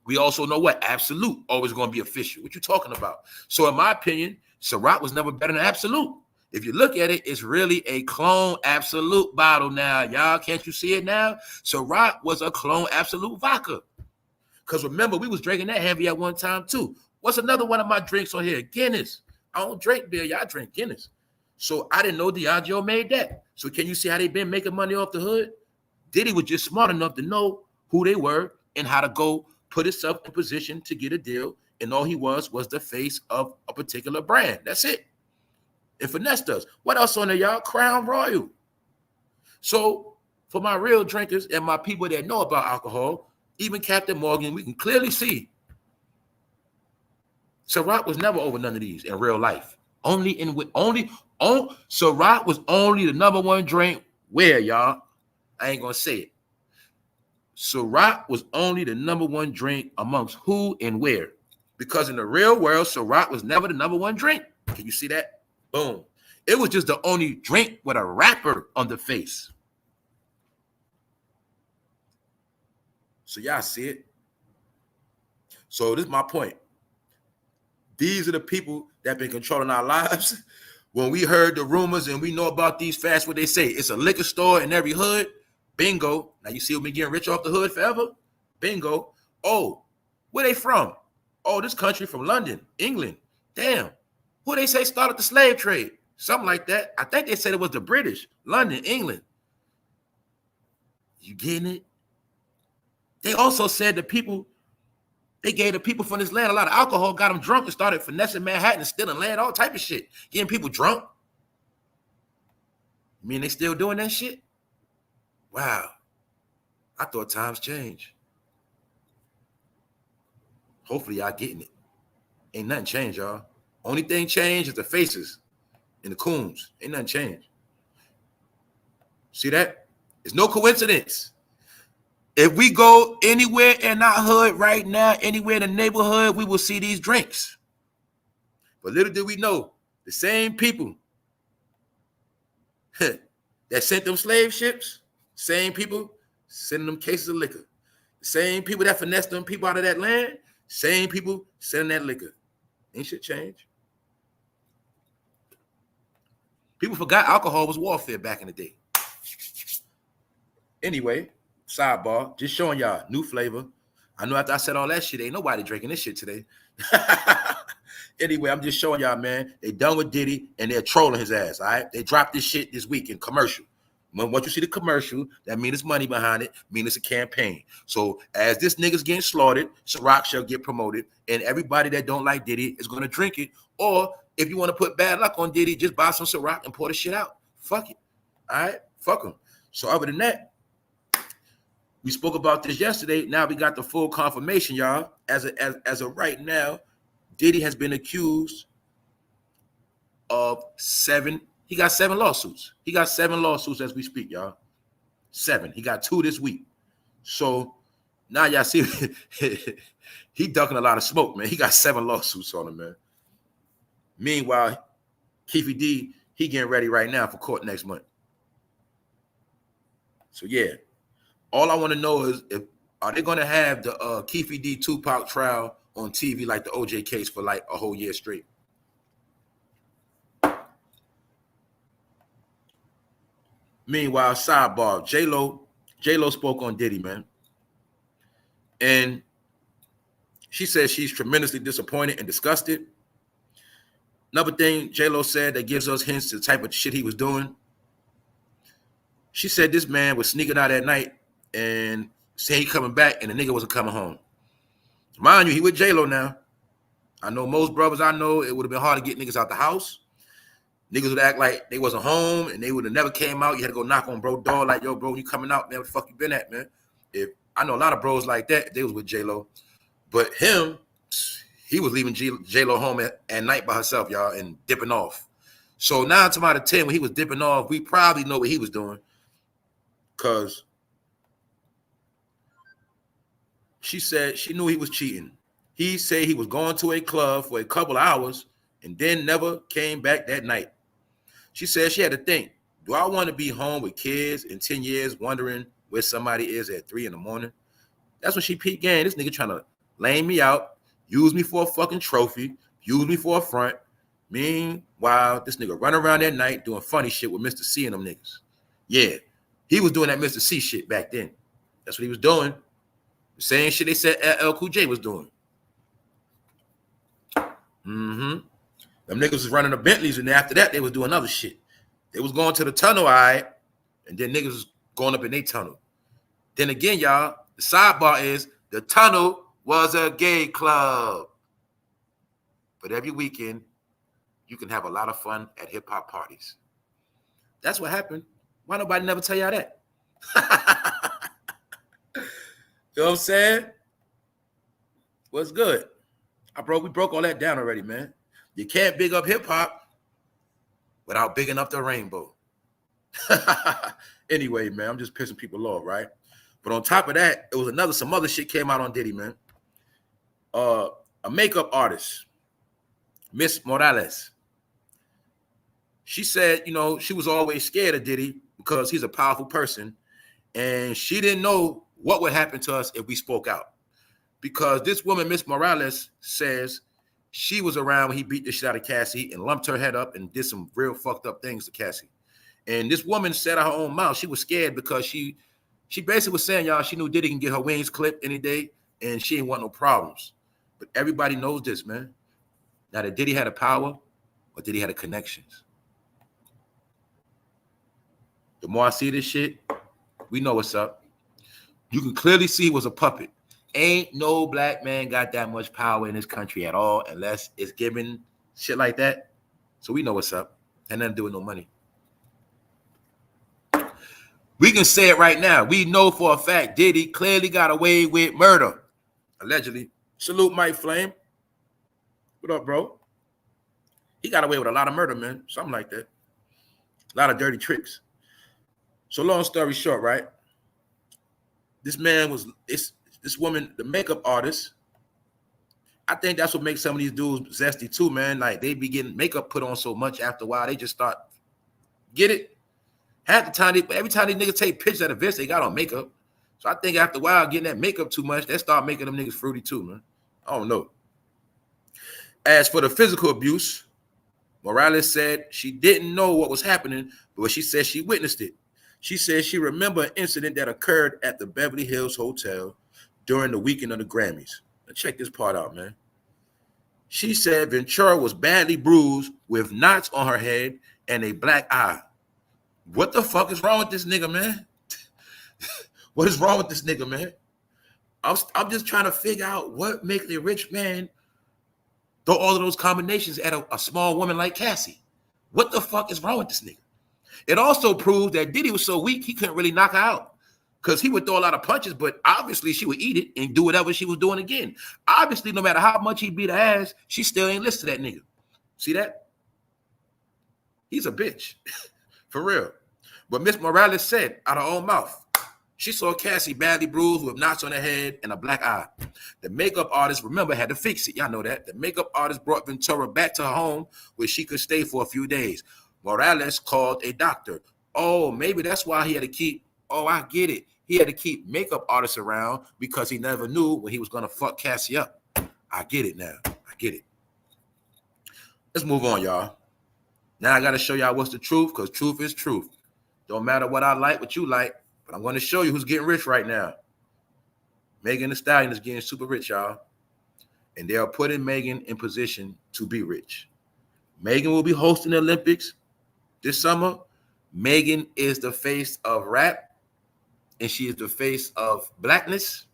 S1: we also know what? Absolute always going to be official. What you talking about? So in my opinion, Siroc was never better than Absolute. If you look at it, it's really a clone Absolute bottle now. Y'all, can't you see it now? Siroc was a clone Absolute vodka. Because remember, we was drinking that heavy at one time too. What's another one of my drinks on here? Guinness. I don't drink beer. Y'all drink Guinness. So I didn't know Diageo made that. So can you see how they been making money off the hood? Diddy was just smart enough to know who they were and how to go put himself in position to get a deal. And all he was the face of a particular brand. That's it. And finessed us. What else on there, y'all? Crown Royal. So for my real drinkers and my people that know about alcohol, even Captain Morgan, we can clearly see Siroc was never over none of these in real life. Siroc was only the number one drink where, y'all? I ain't gonna say it. Siroc was only the number one drink amongst who and where. Because in the real world, Siroc was never the number one drink. Can you see that? Boom. It was just the only drink with a rapper on the face. So y'all see it? So this is my point. These are the people that been controlling our lives. When we heard the rumors and we know about these fast, what they say, it's a liquor store in every hood. Bingo. Now you see we've been getting rich off the hood forever. Bingo. Oh, where they from? Oh, this country from London, England. Damn. Who they say started the slave trade? Something like that. I think they said it was the British. London, England. You getting it? They also said the people, they gave the people from this land a lot of alcohol, got them drunk and started finessing Manhattan, stealing land, all type of shit. Getting people drunk. You mean they still doing that shit? Wow. I thought times change. Hopefully y'all getting it. Ain't nothing changed, y'all. Only thing changed is the faces and the coons. Ain't nothing changed. See that? It's no coincidence. If we go anywhere in our hood right now, anywhere in the neighborhood, we will see these drinks. But little did we know, the same people that sent them slave ships, same people sending them cases of liquor. The same people that finessed them people out of that land, same people sending that liquor. Ain't shit change. People forgot alcohol was warfare back in the day. Anyway, sidebar, just showing y'all new flavor. I know after I said all that shit, ain't nobody drinking this shit today. Anyway, I'm just showing y'all, man, they done with Diddy and they're trolling his ass, all right? They dropped this shit this week in commercial. Once you see the commercial, that means it's money behind it, means it's a campaign. So as this nigga's getting slaughtered, Siroc shall get promoted, and everybody that don't like Diddy is going to drink it. Or if you want to put bad luck on Diddy, just buy some Siroc and pour the shit out. Fuck it. All right? Fuck him. So other than that, we spoke about this yesterday. Now we got the full confirmation, y'all. As of right now, Diddy has been accused of 7. He got 7 lawsuits. He got 7 lawsuits as we speak, y'all. 7. He got 2 this week. So now y'all see he ducking a lot of smoke, man. He got 7 lawsuits on him, man. Meanwhile, Keefy D, he getting ready right now for court next month. So yeah, all I want to know is are they going to have the Keefy D Tupac trial on TV like the OJ case for like a whole year straight? Meanwhile, sidebar, J-Lo spoke on Diddy, man. And she said she's tremendously disappointed and disgusted. Another thing J-Lo said that gives us hints to the type of shit he was doing. She said this man was sneaking out at night and saying he coming back and the nigga wasn't coming home. Mind you, he with J-Lo now. I know most brothers I know, it would have been hard to get niggas out the house. Niggas would act like they wasn't home and they would have never came out. You had to go knock on bro door like, yo, bro, you coming out, man? What the fuck you been at, man? If I know a lot of bros like that, they was with J-Lo. But him, he was leaving J-Lo home at night by herself, y'all, and dipping off. So 9 times out of 10, when he was dipping off, we probably know what he was doing. Because she said she knew he was cheating. He said he was going to a club for a couple of hours and then never came back that night. She said she had to think, do I want to be home with kids in 10 years wondering where somebody is at 3 in the morning? That's when she peaked game. This nigga trying to lame me out, use me for a fucking trophy, use me for a front. Meanwhile, this nigga run around at night doing funny shit with Mr. C and them niggas. Yeah, he was doing that Mr. C shit back then. That's what he was doing. The same shit they said LL Cool J was doing. Them niggas was running the Bentleys, and after that, they was doing other shit. They was going to the tunnel, all right, and then niggas was going up in their tunnel. Then again, y'all, the sidebar is the tunnel was a gay club. But every weekend, you can have a lot of fun at hip-hop parties. That's what happened. Why nobody never tell y'all that? You know what I'm saying? What's good? We broke all that down already, man. You can't big up hip-hop without bigging up the rainbow. Anyway, man, I'm just pissing people off, right? But on top of that, it was some other shit came out on Diddy, man. A makeup artist, Miss Morales. She said, you know, she was always scared of Diddy because he's a powerful person. And she didn't know what would happen to us if we spoke out. Because this woman, Miss Morales, says she was around when he beat the shit out of Cassie and lumped her head up and did some real fucked up things to Cassie. And this woman said out her own mouth, she was scared because she basically was saying, y'all, she knew Diddy can get her wings clipped any day and she ain't want no problems. But everybody knows this, man. Now that Diddy had a power or Diddy had a connections. The more I see this shit, we know what's up. You can clearly see he was a puppet. Ain't no black man got that much power in this country at all unless it's given shit like that. So we know what's up. And nothing to do with no money. We can say it right now. We know for a fact Diddy clearly got away with murder. Allegedly. Salute Mike Flame. What up, bro? He got away with a lot of murder, man. Something like that. A lot of dirty tricks. So long story short, right? This man was, this woman, the makeup artist. I think that's what makes some of these dudes zesty too, man. Like they be getting makeup put on so much after a while, they just start, get it? Half the time, every time these niggas take pictures at events, they got on makeup. So I think after a while, getting that makeup too much, they start making them niggas fruity too, man. I don't know. As for the physical abuse, Morales said she didn't know what was happening, but she said she witnessed it. She said she remembered an incident that occurred at the Beverly Hills Hotel during the weekend of the Grammys. Now check this part out, man. She said Ventura was badly bruised with knots on her head and a black eye. What the fuck is wrong with this nigga, man? What is wrong with this nigga, man? I'm just trying to figure out what makes a rich man throw all of those combinations at a small woman like Cassie. What the fuck is wrong with this nigga? It also proved that Diddy was so weak, he couldn't really knock her out because he would throw a lot of punches, but obviously she would eat it and do whatever she was doing again. Obviously, no matter how much he beat her ass, she still ain't listen to that nigga. See that? He's a bitch. For real. But Miss Morales said out of her own mouth, she saw Cassie badly bruised with knots on her head and a black eye. The makeup artist, remember, had to fix it. Y'all know that. The makeup artist brought Ventura back to her home where she could stay for a few days. Morales called a doctor. Oh, maybe that's why he had to keep, oh, I get it. He had to keep makeup artists around because he never knew when he was going to fuck Cassie up. I get it now. I get it. Let's move on, y'all. Now I got to show y'all what's the truth because truth is truth. Don't matter what I like, what you like, but I'm going to show you who's getting rich right now. Megan Thee Stallion is getting super rich, y'all. And they are putting Megan in position to be rich. Megan will be hosting the Olympics this summer. Megan is the face of rap, and she is the face of blackness.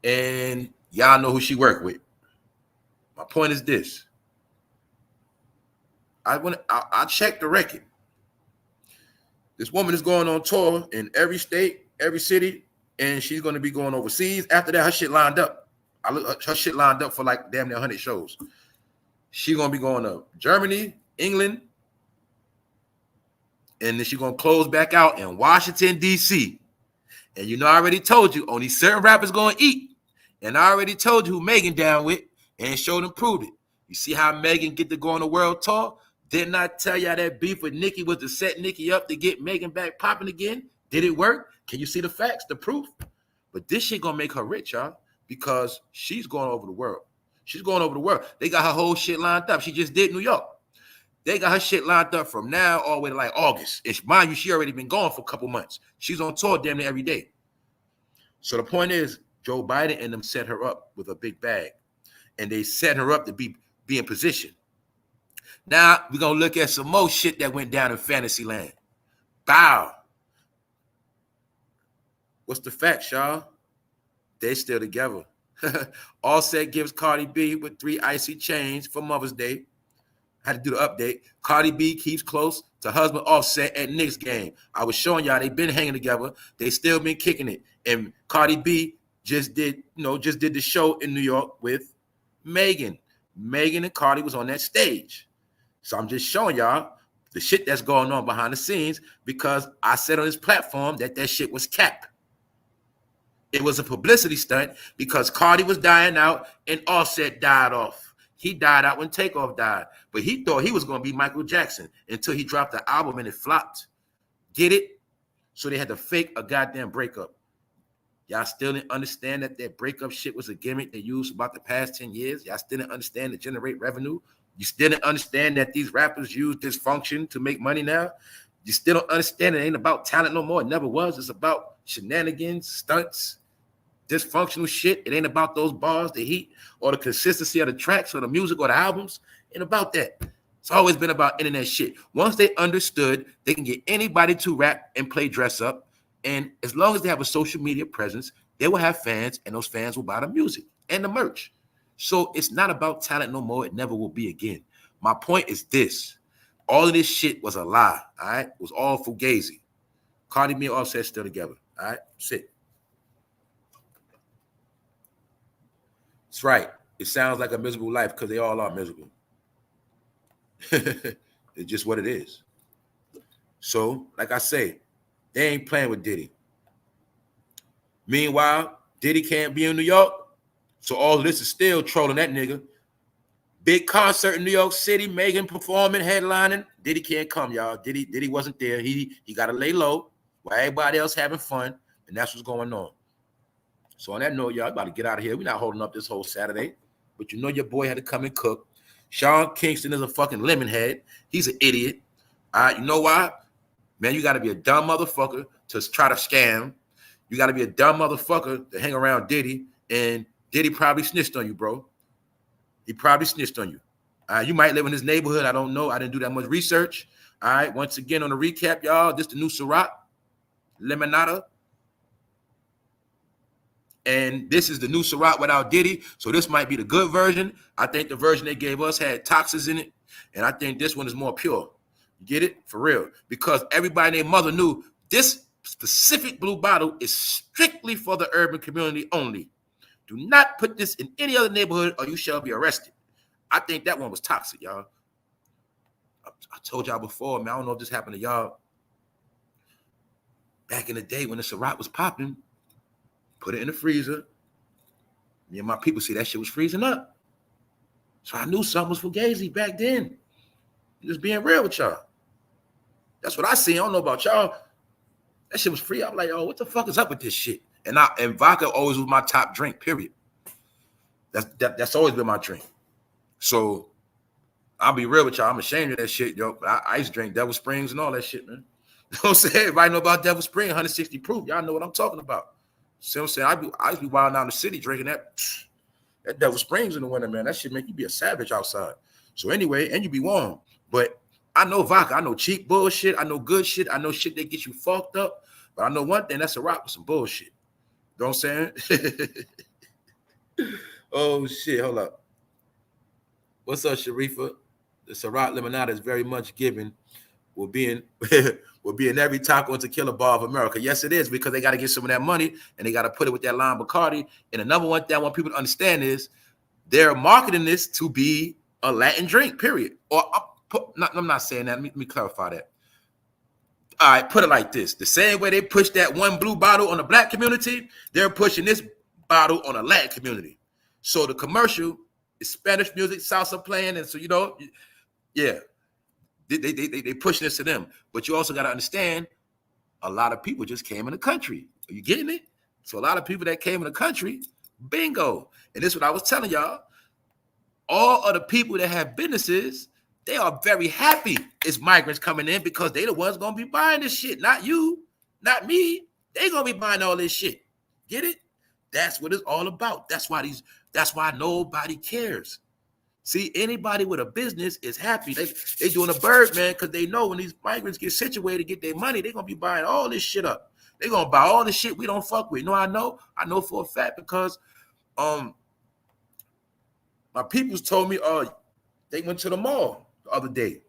S1: And y'all know who she worked with. My point is this. I checked the record. This woman is going on tour in every state, every city, and she's going to be going overseas. After that, her shit lined up. Her shit lined up for like damn near 100 shows. She's going to be going to Germany, England, and then she's going to close back out in Washington, D.C. And you know, I already told you, only certain rappers going to eat. And I already told you who Megan down with, and showed and proved it. You see how Megan get to go on a world tour? Didn't I tell y'all that beef with Nicki was to set Nicki up to get Megan back popping again? Did it work? Can you see the facts, the proof? But this shit gonna make her rich, y'all, because she's going over the world. She's going over the world. They got her whole shit lined up. She just did New York. They got her shit lined up from now all the way to like August. And mind you, she already been gone for a couple months. She's on tour damn near every day. So the point is, Joe Biden and them set her up with a big bag. And they set her up to be in position. Now, we're going to look at some more shit that went down in Fantasyland. Bow. What's the facts, y'all? They still together. Offset gives Cardi B with 3 icy chains for Mother's Day. I had to do the update. Cardi B keeps close to husband Offset at Knicks game. I was showing y'all they've been hanging together. They still been kicking it. And Cardi B just did the show in New York with Megan. Megan and Cardi was on that stage. So I'm just showing y'all the shit that's going on behind the scenes because I said on this platform that shit was cap. It was a publicity stunt because Cardi was dying out and Offset died off. He died out when Takeoff died. But he thought he was going to be Michael Jackson until he dropped the album and it flopped. Get it? So they had to fake a goddamn breakup. Y'all still didn't understand that breakup shit was a gimmick they used about the past 10 years? Y'all still didn't understand to generate revenue? You still didn't understand that these rappers use dysfunction to make money now? You still don't understand it ain't about talent no more. It never was. It's about shenanigans, stunts, dysfunctional shit. It ain't about those bars, the heat, or the consistency of the tracks or the music or the albums. It ain't about that. It's always been about internet shit. Once they understood, they can get anybody to rap and play dress up. And as long as they have a social media presence, they will have fans, and those fans will buy the music and the merch. So it's not about talent no more. It never will be again. My point is this. All of this shit was a lie, all right? It was all fugazi. Cardi B and Offset still together, all right? Sit. That's right. It sounds like a miserable life because they all are miserable. It's just what it is. So, like I say, they ain't playing with Diddy. Meanwhile, Diddy can't be in New York, so all of this is still trolling that nigga. Big concert in New York City, Megan performing, headlining. Diddy can't come, y'all. Diddy wasn't there. He got to lay low while everybody else having fun, and that's what's going on. So on that note, y'all about to get out of here. We're not holding up this whole Saturday, but you know your boy had to come and cook. Sean Kingston is a fucking lemon head. He's an idiot. All right, you know why? Man, you got to be a dumb motherfucker to try to scam. You got to be a dumb motherfucker to hang around Diddy, and Diddy probably snitched on you, bro. He probably snitched on you. You might live in his neighborhood. I don't know. I didn't do that much research. All right, once again on the recap, y'all, this the new CIROC, Lemonada. And this is the new CIROC without Diddy. So this might be the good version. I think the version they gave us had toxins in it. And I think this one is more pure. You get it? For real. Because everybody and their mother knew this specific blue bottle is strictly for the urban community only. Do not put this in any other neighborhood or you shall be arrested. I think that one was toxic, y'all. I told y'all before, man, I don't know if this happened to y'all. Back in the day when the CIROC was popping, put it in the freezer. Me and my people see that shit was freezing up. So I knew something was fugazi back then. Just being real with y'all. That's what I see. I don't know about y'all. That shit was free. I'm like, oh, what the fuck is up with this shit? And vodka always was my top drink, period. That's always been my drink. So I'll be real with y'all. I'm ashamed of that shit, yo. I ice drink Devil Springs and all that shit, man. You know what I'm saying? Everybody know about Devil Spring, 160 proof. Y'all know what I'm talking about. See what I'm saying? I used to be wild down the city drinking that Devil Springs in the winter, man. That shit make you be a savage outside. So anyway, and you be warm. But I know vodka. I know cheap bullshit. I know good shit. I know shit that gets you fucked up. But I know one thing, that's CIROC with some bullshit. You know what I'm saying? Oh, shit. Hold up. What's up, Sharifa? The CIROC Lemonade is very much given. Will be in every taco and tequila bar of America. Yes, it is, because they got to get some of that money and they got to put it with that lime Bacardi. And the number one thing I want people to understand is they're marketing this to be a Latin drink, period. Or I'm not saying that. Let me clarify that. All right, put it like this. The same way they push that one blue bottle on the black community, they're pushing this bottle on a Latin community. So the commercial is Spanish music, salsa playing. And so, you know, yeah. They pushing this to them. But you also got to understand, a lot of people just came in the country. Are you getting it? So a lot of people that came in the country, bingo. And this is what I was telling y'all. All of the people that have businesses, they are very happy it's migrants coming in because they the ones going to be buying this shit. Not you, not me. They going to be buying all this shit. Get it? That's what it's all about. That's why nobody cares. See, anybody with a business is happy. They doing a bird, man, because they know when these migrants get situated, get their money, they're going to be buying all this shit up. They're going to buy all the shit we don't fuck with. You know, I know for a fact because my peoples told me they went to the mall the other day.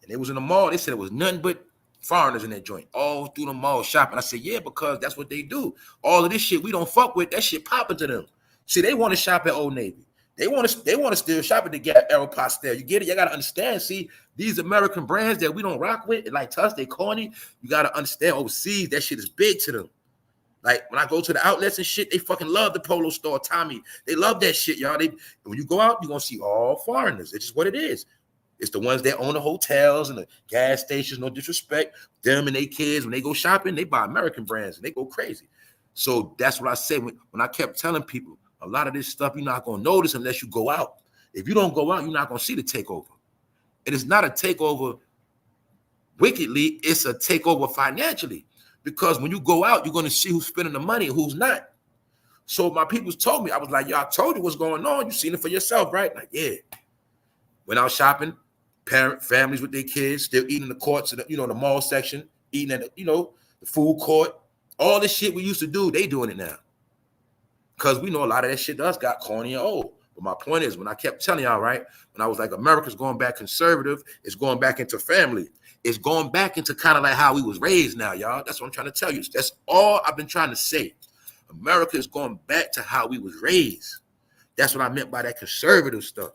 S1: And they was in the mall. They said it was nothing but foreigners in that joint, all through the mall shopping. I said, yeah, because that's what they do. All of this shit we don't fuck with, that shit popping to them. See, they want to shop at Old Navy. They want to still shop at the Gap, Aeropostale. You get it? You got to understand. See, these American brands that we don't rock with, like to us, they corny. You got to understand overseas, that shit is big to them. Like when I go to the outlets and shit, they fucking love the Polo store, Tommy. They love that shit, y'all. When you go out, you're gonna see all foreigners. It's just what it is. It's the ones that own the hotels and the gas stations, no disrespect. Them and their kids, when they go shopping, they buy American brands and they go crazy. So that's what I say when I kept telling people, a lot of this stuff you're not gonna notice unless you go out. If you don't go out, you're not gonna see the takeover. It is not a takeover wickedly, it's a takeover financially. Because when you go out, you're going to see who's spending the money and who's not. So my people told me, I was like, y'all told you what's going on. You seen it for yourself, right? Like, yeah. Went out shopping, families with their kids, still eating in the courts, the mall section, eating at the food court. All the shit we used to do, they doing it now. Because we know a lot of that shit to us got corny and old. But my point is, when I kept telling y'all, right, when I was like, America's going back conservative, it's going back into family. It's going back into kind of like how we was raised now, y'all. That's what I'm trying to tell you. That's all I've been trying to say. America is going back to how we was raised. That's what I meant by that conservative stuff.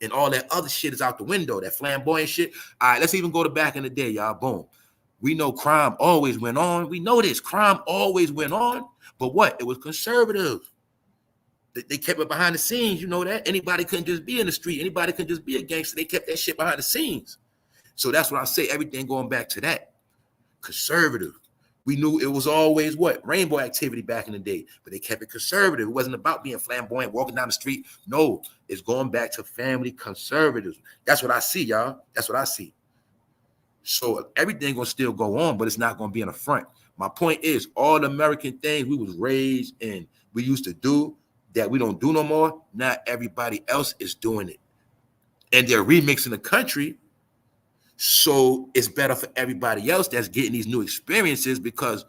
S1: And all that other shit is out the window, that flamboyant shit. All right, let's even go to back in the day, y'all. Boom. We know crime always went on. We know this. Crime always went on. But what? It was conservative. They kept it behind the scenes. You know that? Anybody couldn't just be in the street. Anybody couldn't just be a gangster. They kept that shit behind the scenes. So that's what I say, everything going back to that. Conservative. We knew it was always what? Rainbow activity back in the day, but they kept it conservative. It wasn't about being flamboyant, walking down the street. No, it's going back to family conservative. That's what I see, y'all. That's what I see. So everything gonna still go on, but it's not gonna be in the front. My point is, all the American things we was raised in, we used to do that we don't do no more. Not everybody else is doing it. And they're remixing the country. So it's better for everybody else that's getting these new experiences, because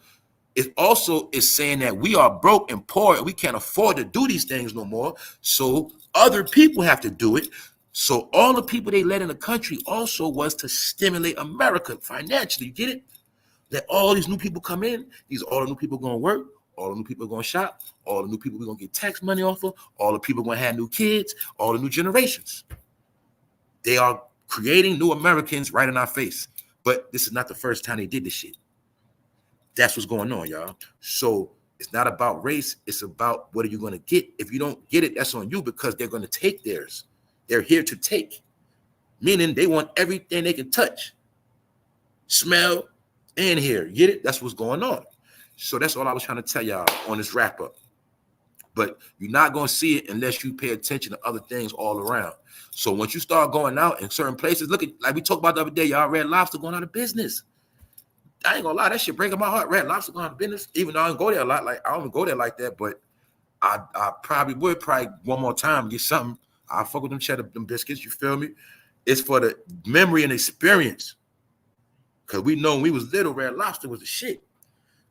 S1: it also is saying that we are broke and poor and we can't afford to do these things no more. So other people have to do it. So all the people they let in the country also was to stimulate America financially. You get it? Let all these new people come in. All the new people going to work. All the new people going to shop. All the new people we're going to get tax money off of. All the people going to have new kids. All the new generations. They are creating new Americans right in our face. But this is not the first time they did this shit. That's what's going on, y'all. So it's not about race. It's about what are you going to get. If you don't get it, that's on you, because they're going to take theirs. They're here to take. Meaning they want everything they can touch, smell, and hear. Get it? That's what's going on. So that's all I was trying to tell y'all on this wrap up. But you're not going to see it unless you pay attention to other things all around. So once you start going out in certain places, look at, like we talked about the other day, y'all, Red Lobster going out of business. I ain't gonna lie, that shit breaking my heart. Red Lobster going out of business. Even though I don't go there a lot, like I don't go there like that, but I probably would one more time get something. I fuck with them cheddar, them biscuits. You feel me? It's for the memory and experience. Cause we know when we was little, Red Lobster was the shit.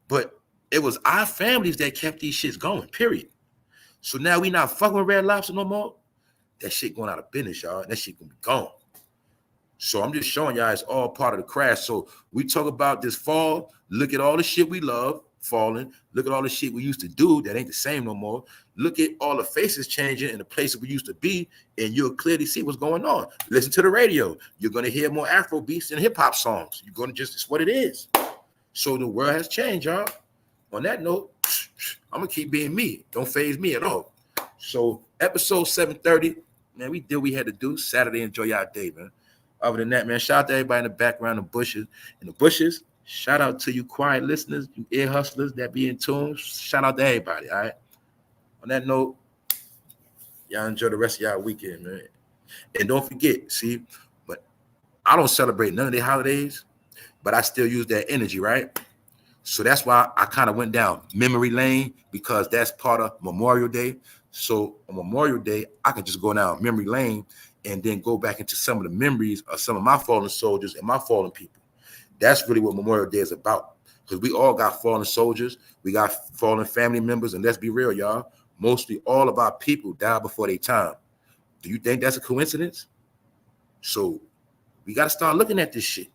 S1: But it was our families that kept these shits going. Period. So now we not fucking with Red Lobster no more. That shit going out of business, y'all. That shit gonna be gone. So I'm just showing y'all it's all part of the crash. So we talk about this fall. Look at all the shit we love falling. Look at all the shit we used to do that ain't the same no more. Look at all the faces changing in the places we used to be, and you'll clearly see what's going on. Listen to the radio. You're going to hear more Afro beats and hip hop songs. You're going to it's what it is. So the world has changed, y'all. On that note, I'm going to keep being me. Don't faze me at all. So episode 730, man, we did what we had to do. Saturday, enjoy y'all day, man. Other than that, man, shout out to everybody in the background, in the bushes. Shout out to you quiet listeners, you ear hustlers that be in tune. Shout out to everybody, all right? On that note, y'all enjoy the rest of y'all weekend, man. And don't forget, see, but I don't celebrate none of the holidays, but I still use that energy, right? So that's why I kind of went down memory lane, because that's part of Memorial Day. So on Memorial Day, I can just go down memory lane and then go back into some of the memories of some of my fallen soldiers and my fallen people. That's really what Memorial Day is about, because we all got fallen soldiers. We got fallen family members. And let's be real, y'all. Mostly all of our people died before their time. Do you think that's a coincidence? So we got to start looking at this shit.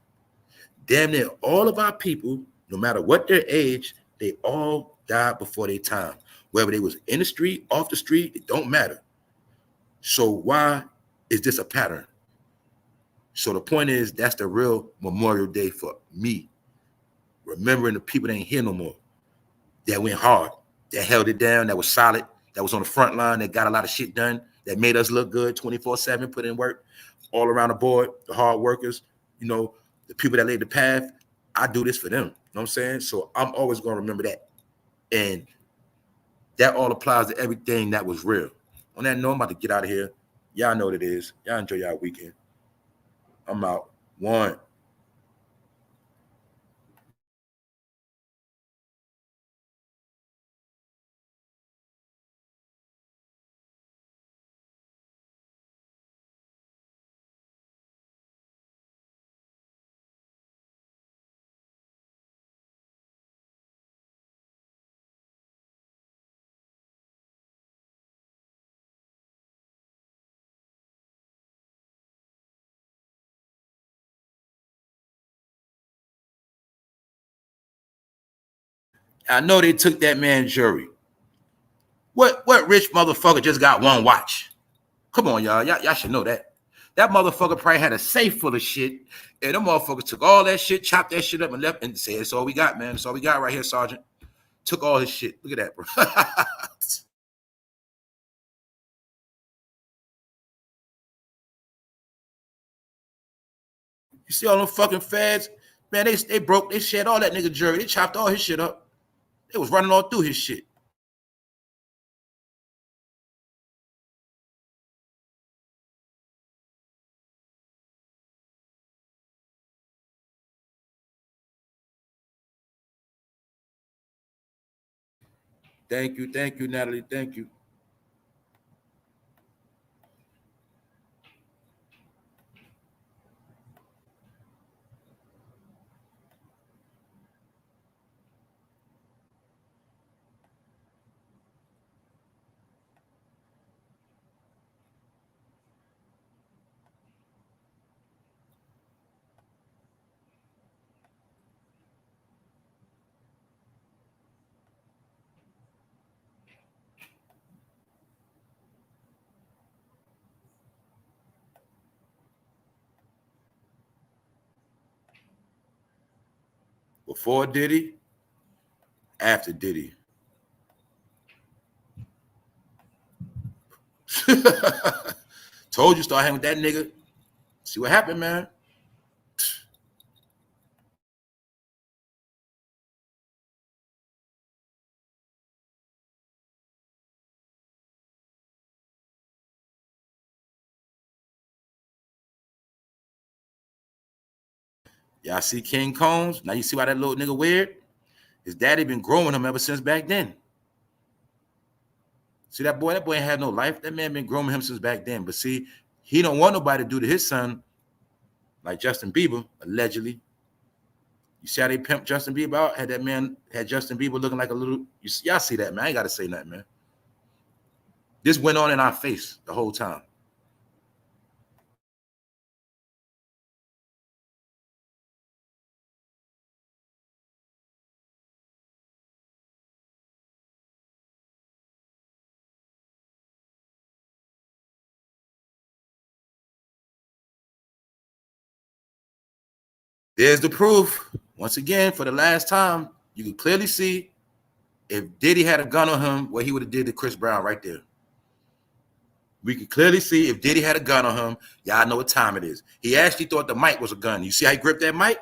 S1: Damn near all of our people, no matter what their age, they all died before their time. Whether they was in the street, off the street, it don't matter. So why is this a pattern? So the point is, that's the real Memorial Day for me. Remembering the people that ain't here no more. that went hard, that held it down, that was solid, that was on the front line, that got a lot of shit done, that made us look good 24/7, put in work all around the board, the hard workers, you know, the people that laid the path. I do this for them. You know what I'm saying? So I'm always going to remember that. And that all applies to everything that was real. On that note, I'm about to get out of here. Y'all know what it is. Y'all enjoy y'all weekend. I'm out. One. I know they took that man's jury. What rich motherfucker just got one watch? Come on, y'all. Y'all should know that. That motherfucker probably had a safe full of shit, and them motherfuckers took all that shit, chopped that shit up, and left and said, "That's all we got, man. That's all we got right here, Sergeant." Took all his shit. Look at that, bro. You see all them fucking feds? Man, they broke, they shed all that nigga jury. They chopped all his shit up. They was running all through his shit. Thank you, Natalie. Thank you. Before Diddy, after Diddy. Told you start hanging with that nigga. See what happened, man. Y'all see King Combs? Now you see why that little nigga weird? His daddy been growing him ever since back then. See that boy ain't had no life. That man been growing him since back then. But see, he don't want nobody to do to his son like Justin Bieber, allegedly. You see how they pimped Justin Bieber out? Had Justin Bieber looking like a little, y'all see that, man. I ain't got to say nothing, man. This went on in our face the whole time. There's the proof. Once again, for the last time, you can clearly see if Diddy had a gun on him, what he would have did to Chris Brown right there. We can clearly see if Diddy had a gun on him. Y'all know what time it is. He actually thought the mic was a gun. You see how he gripped that mic?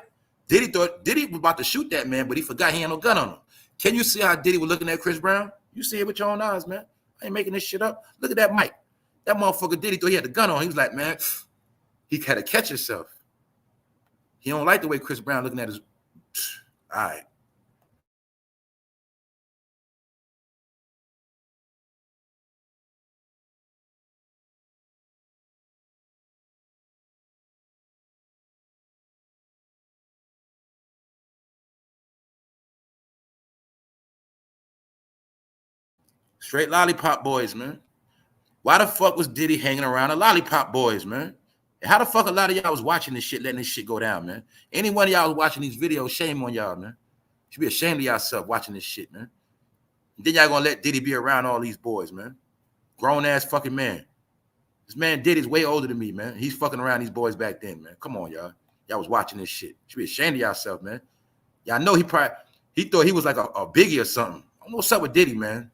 S1: Diddy thought Diddy was about to shoot that man, but he forgot he had no gun on him. Can you see how Diddy was looking at Chris Brown? You see it with your own eyes, man. I ain't making this shit up. Look at that mic. That motherfucker Diddy thought he had the gun on. He was like, man, he had to catch himself. He don't like the way Chris Brown looking at his. All right. Straight lollipop boys, man. Why the fuck was Diddy hanging around the lollipop boys, man? And how the fuck a lot of y'all was watching this shit, letting this shit go down, man? Any one of y'all was watching these videos, shame on y'all, man. You should be ashamed of yourself watching this shit, man. And then y'all gonna let Diddy be around all these boys, man. Grown ass fucking man. This man Diddy's way older than me, man. He's fucking around these boys back then, man. Come on, y'all. Y'all was watching this shit. You should be ashamed of yourself, man. Y'all know he thought he was like a Biggie or something. know what's up with Diddy, man.